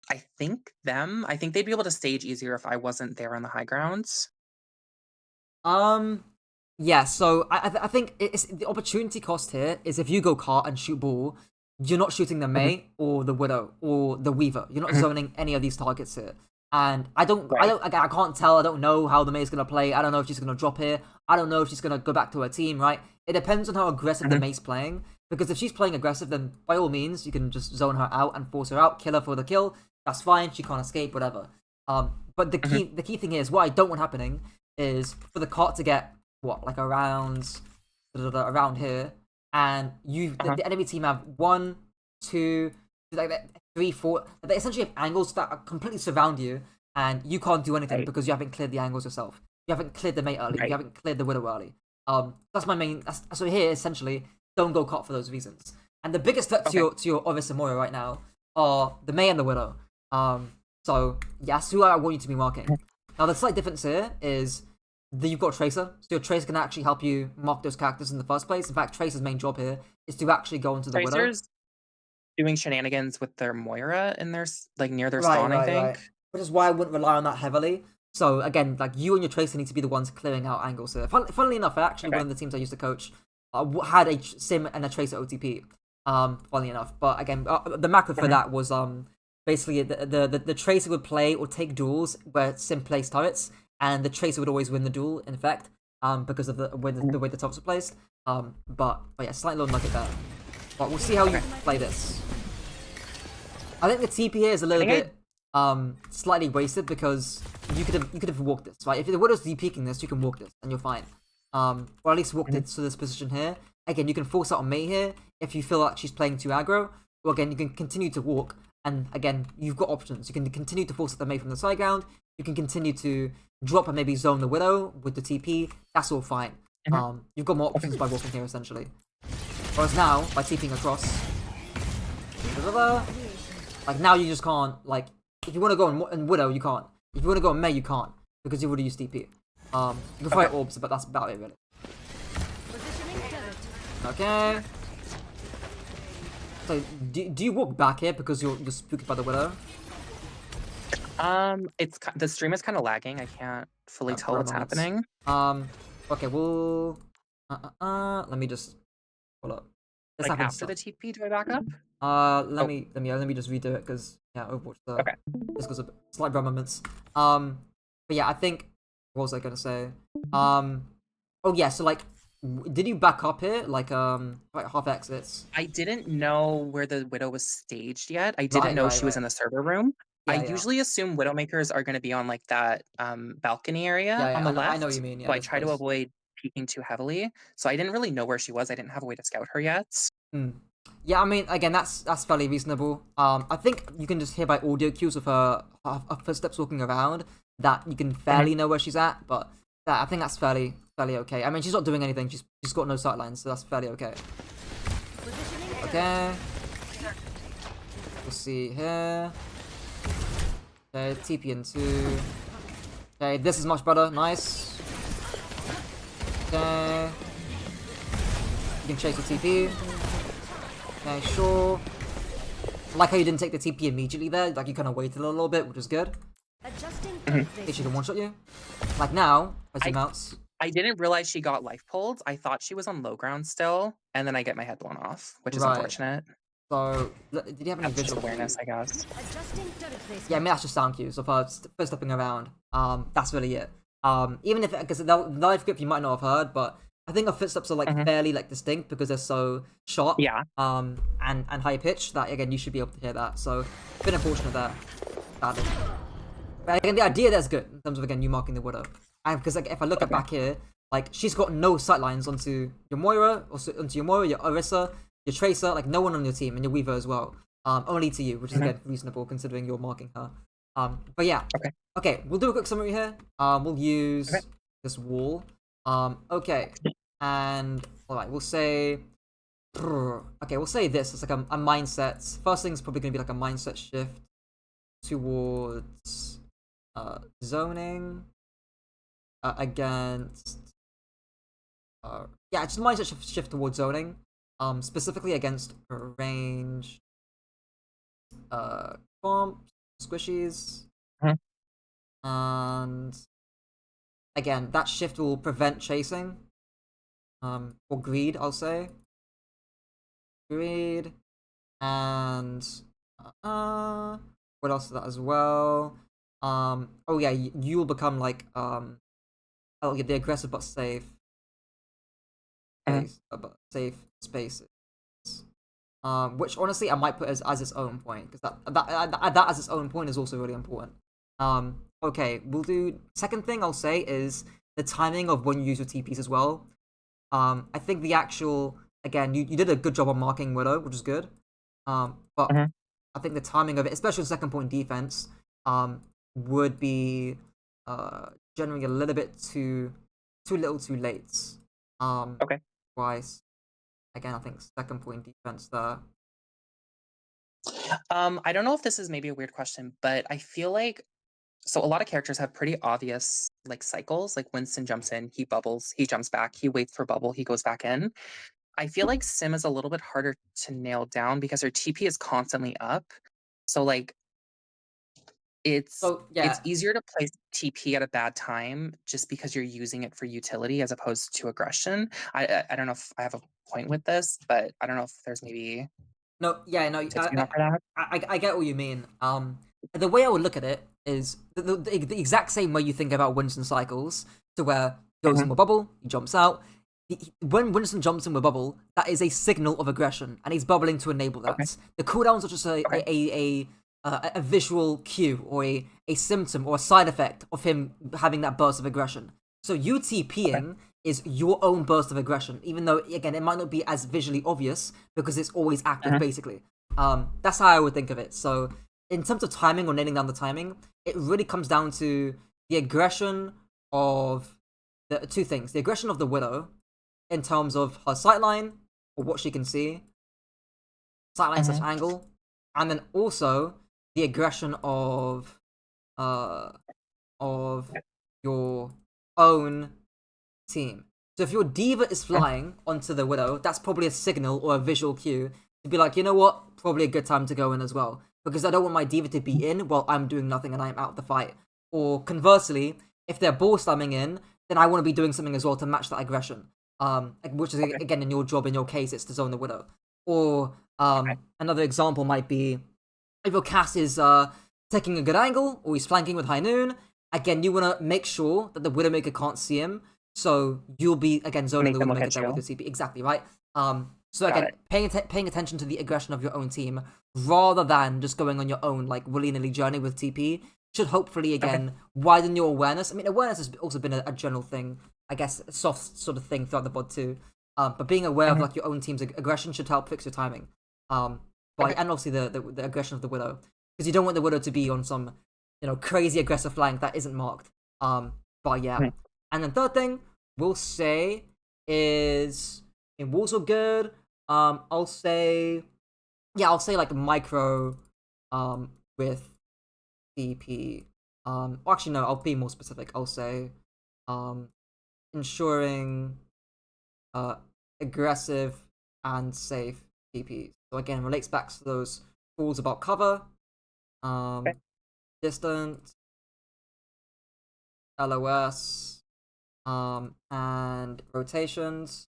I think they'd be able to stage easier if I wasn't there on the high grounds. Um, yeah. So I think it's the opportunity cost here is if you go cart and shoot ball, you're not shooting the Mhm, Mei or the Widow or the Weaver. You're not mhm, zoning any of these targets here. And right. I can't tell. I don't know how the Mei's gonna play. I don't know if she's gonna drop here. I don't know if she's gonna go back to her team. Right? It depends on how aggressive the Mhm, Mei's playing. Because if she's playing aggressive, then by all means you can just zone her out and force her out, kill her for the kill. That's fine. She can't escape. Whatever. But mhm, the key thing is what I don't want happening is for the cart to get what like around here, and uh-huh, the enemy team have one, two, like three, four. They essentially have angles that completely surround you, and you can't do anything right, because you haven't cleared the angles yourself. You haven't cleared the mate early. You right. haven't cleared the widow early. That's my main. So here essentially, don't go cart for those reasons. And the biggest threat Okay. to your Oris and Moira right now are the Mei and the Widow. So yeah, that's who I want you to be marking. Now the slight difference here is that you've got Tracer, so your Tracer can actually help you mark those characters in the first place. In fact, Tracer's main job here is to actually go into the Widow. Tracers doing shenanigans with their Moira in their like near their Right, spawn, I right, think. right. Which is why I wouldn't rely on that heavily. So again, like you and your Tracer need to be the ones clearing out angles here. Funnily enough, actually one Okay. of the teams I used to coach had a Sim and a Tracer OTP. Funnily enough, but again, the macro for Mhm, that was basically the Tracer would play or take duels where Sim plays turrets, and the Tracer would always win the duel. In effect, because of mhm, the way the tops are placed. But yeah, slight little nugget there. But we'll see how you okay. My play creation. this. I think the TP here is a I little think I bit slightly wasted because you could have walked this, right? If the Widow's DPing this, you can walk this and you're fine. Or at least walk mhm, it to this position here. Again, you can force out on Mei here if you feel like she's playing too aggro. Or again, you can continue to walk, and again, you've got options. You can continue to force out the Mei from the side ground. You can continue to drop and maybe zone the Widow with the TP. That's all fine. mhm, You've got more okay. options by walking here essentially. Whereas now, by TPing across, My creation. like now you just can't like if you want to go in Widow you can't. If you want to go in Mei you can't because you've already used TP. You can Okay. fight orbs, but that's about it really. Positioning turret. Okay. So do you walk back here because you're spooked by the Widow? The stream is kind of lagging. I can't fully tell Bro what's moments. happening. Okay, we'll let me just hold up. This Like happens after so. the TP, do I back up? Let Oh, me just redo it because yeah, Overwatch okay. this goes a bit, slight bro moments. But yeah, I think what was I gonna say? Oh yeah, so like, did you back up here like half exits? I didn't know where the Widow was staged yet. I didn't Right, know right, she was right. in the server room. I Yeah, yeah, usually assume Widowmakers are going to be on like that balcony area yeah, on yeah. the I know what you left, mean. Yeah, so I this try to place. avoid peeking too heavily. So I didn't really know where she was. I didn't have a way to scout her yet. Hmm. Yeah, I mean, again, that's fairly reasonable. I think you can just hear by audio cues of her footsteps walking around that you can Mhm. fairly know where she's at. But I think that's fairly okay. I mean, she's not doing anything. She's got no sightlines, so that's fairly okay. Positioning turret. Okay, we'll see here. Okay, TP into. Okay, this is much better. Nice. Okay, you can chase the TP. Okay, sure. I like how you didn't take the TP immediately there. Like you kind of waited a little bit, which is good. Adjusting Mhm. turret In case she can placement. one-shot you. Like now, as he I mounts. I didn't realize she got life pulled. I thought she was on low ground still, and then I get my head blown off, which is Right. unfortunate. So, did he have any That's just visual awareness, cues? I guess. Adjusting turret Yeah, I placement. mean that's just sound cues of her first stepping around. That's really it. Even if because the live grip you might not have heard, but I think her footsteps are like Mhm. fairly like distinct because they're so sharp. Yeah. And high pitched that again you should be able to hear that. So, a bit unfortunate there. Sadly. But again, the idea there's good in terms of again you marking the Widow. And because like if I look at Okay. back here, like she's got no sightlines onto your Moira, or onto your Moira, your Orisa, your Tracer, like no one on your team, and your Weaver as well. Only to you, which is Mhm. again reasonable considering you're marking her. But yeah, Okay. okay, we'll do a quick summary here. We'll Okay. use this wall. Okay, and all right, we'll say. Okay, we'll say this. It's like a mindset. First thing is probably going to be like a mindset shift towards zoning against yeah, just mindset shift towards zoning. Specifically against range comp squishies, Mhm. and again that shift will prevent chasing. Or greed, I'll say. Greed and what else is that as well? Oh yeah, you'll become like oh yeah, the aggressive but safe Mhm. space, but safe spaces. Which honestly I might put as its own point because that as its own point is also really important. Okay, we'll do second thing I'll say is the timing of when you use your TPs as well. I think the actual again you did a good job on marking Widow, which is good. But Mhm. I think the timing of it, especially second point defense, would be generally a little bit too little, too late. Um, Okay. twice again, I think second point defense there. I don't know if this is maybe a weird question, but I feel like so a lot of characters have pretty obvious like cycles. Like Winston jumps in, he bubbles, he jumps back, he waits for bubble, he goes back in. I feel like Sim is a little bit harder to nail down because her TP is constantly up. So like it's So it's yeah, easier to place TP at a bad time just because you're using it for utility as opposed to aggression. I don't know if I have a point with this, but I don't know if there's maybe no, yeah, no, tips you have for that. I get what you mean. The way I would look at it is the exact same way you think about Winston cycles, to where he goes Mhm. in with bubble, he jumps out. When Winston jumps in with bubble, that is a signal of aggression, and he's bubbling to enable Okay. that. The cooldowns are just Okay. a visual cue or a symptom or a side effect of him having that burst of aggression. So you Okay. TPing is your own burst of aggression, even though again it might not be as visually obvious because it's always active Mhm. basically. That's how I would think of it. So in terms of timing or nailing down the timing, it really comes down to the aggression of the two things: the aggression of the Widow in terms of her sightline or what she can see, sightline slash Mhm. angle, and then also the aggression uh of your own team. So if your diva is Mhm. flying onto the Widow, that's probably a signal or a visual cue to be like, you know what, probably a good time to go in as well. Because I don't want my diva to be in while I'm doing nothing and I'm out of the fight. Or conversely, if they're ball slamming in, then I want to be doing something as well to match that aggression. Which is Okay. again in your job, in your case, it's to zone the Widow. Or Okay. another example might be if your cast is taking a good angle or he's flanking with high noon, again, you want to make sure that the Widowmaker can't see him. So you'll be, again, zoning Make the them look Widowmaker at there with you. your CP. Exactly, right? So Got again, it. paying attention to the aggression of your own team rather than just going on your own, like, willy-nilly journey with TP should hopefully, Okay. again, widen your awareness. I mean, awareness has also been a general thing, I guess, a soft sort of thing throughout the VOD too. But being aware of, Mhm. like, your own team's aggression should help fix your timing. Okay. And obviously the aggression of the Widow, because you don't want the Widow to be on some, crazy aggressive flank that isn't marked. But yeah, Mhm. and then third thing we'll say is in walls are good. I'll say I'll say like micro, with DP. Actually no, I'll be more specific. I'll say, um, ensuring aggressive and safe DPs. So again, relates back to those rules about cover, Okay. um, distant, LOS, and rotations.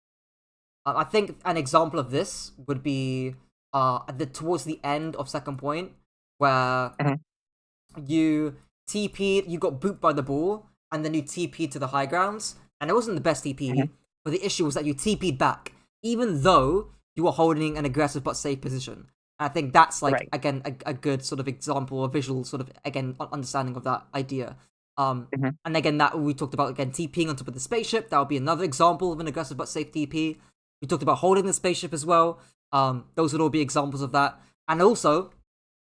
I think an example of this would be towards the end of second point, where Mhm. you TP'd, you got booped by the ball, and then you TP'd to the high grounds, and it wasn't the best Mhm. TP, but the issue was that you TP'd back, even though you were holding an aggressive but safe position. And I think that's like Right. again a good sort of example, a visual sort of again understanding of that idea. Mhm. And again that we talked about again TPing on top of the spaceship. That would be another example of an aggressive but safe TP. We talked about holding the spaceship as well. Those would all be examples of that. And also,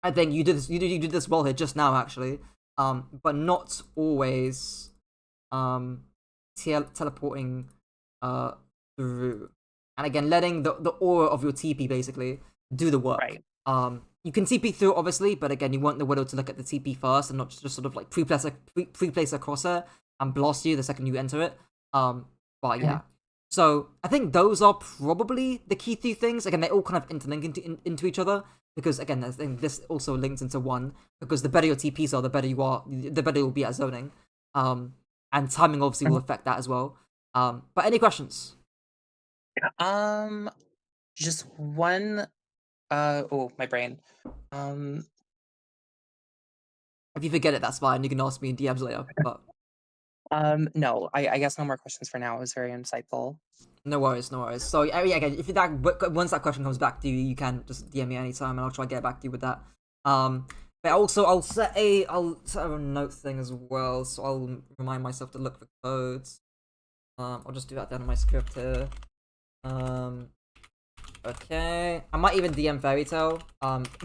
I think you did this. You did this well here just now, actually. But not always um teleporting uh through, and again letting the aura of your TP basically do the work. Right. You can TP through obviously, but again you want the Widow to look at the TP first and not just sort of like pre-place a crosser and blast you the second you enter it. But Mhm. yeah, So I think those are probably the key three things. Again, they all kind of interlink into each other because again, I think this also links into one because the better your TPs are, the better you are, the better you'll be at zoning. And timing obviously will affect that as well. But any questions? Um, just one. Oh, my brain. Um, If you forget it, that's fine. You can ask me in DMs later. But no, I guess no more questions for now. It was very insightful. no worries, no worries. So yeah, again, if that once that question comes back to you, you can just DM me anytime, and I'll try to get back to you with that. But also I'll set a note thing as well, so I'll remind myself to look for codes. I'll just do that down in my script here. Okay. I might even DM Fairy Tale.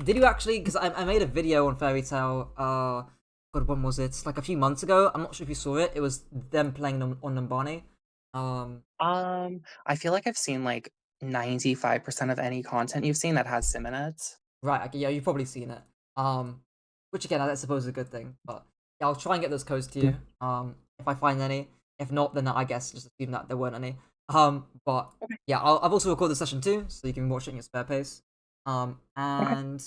Did you actually? Because I made a video on Fairy Tale. God, when was it? Like a few months ago. I'm not sure if you saw it. It was them playing on Numbani. I feel like I've seen like 95% of any content you've seen that has sim in it. Right. Okay. Yeah, you've probably seen it. Which again, I suppose is a good thing. But yeah, I'll try and get those codes to you. If I find any. If not, then I guess just assume that there weren't any. But Okay. yeah, I've also recorded the session too, so you can watch it in your spare pace. Okay. And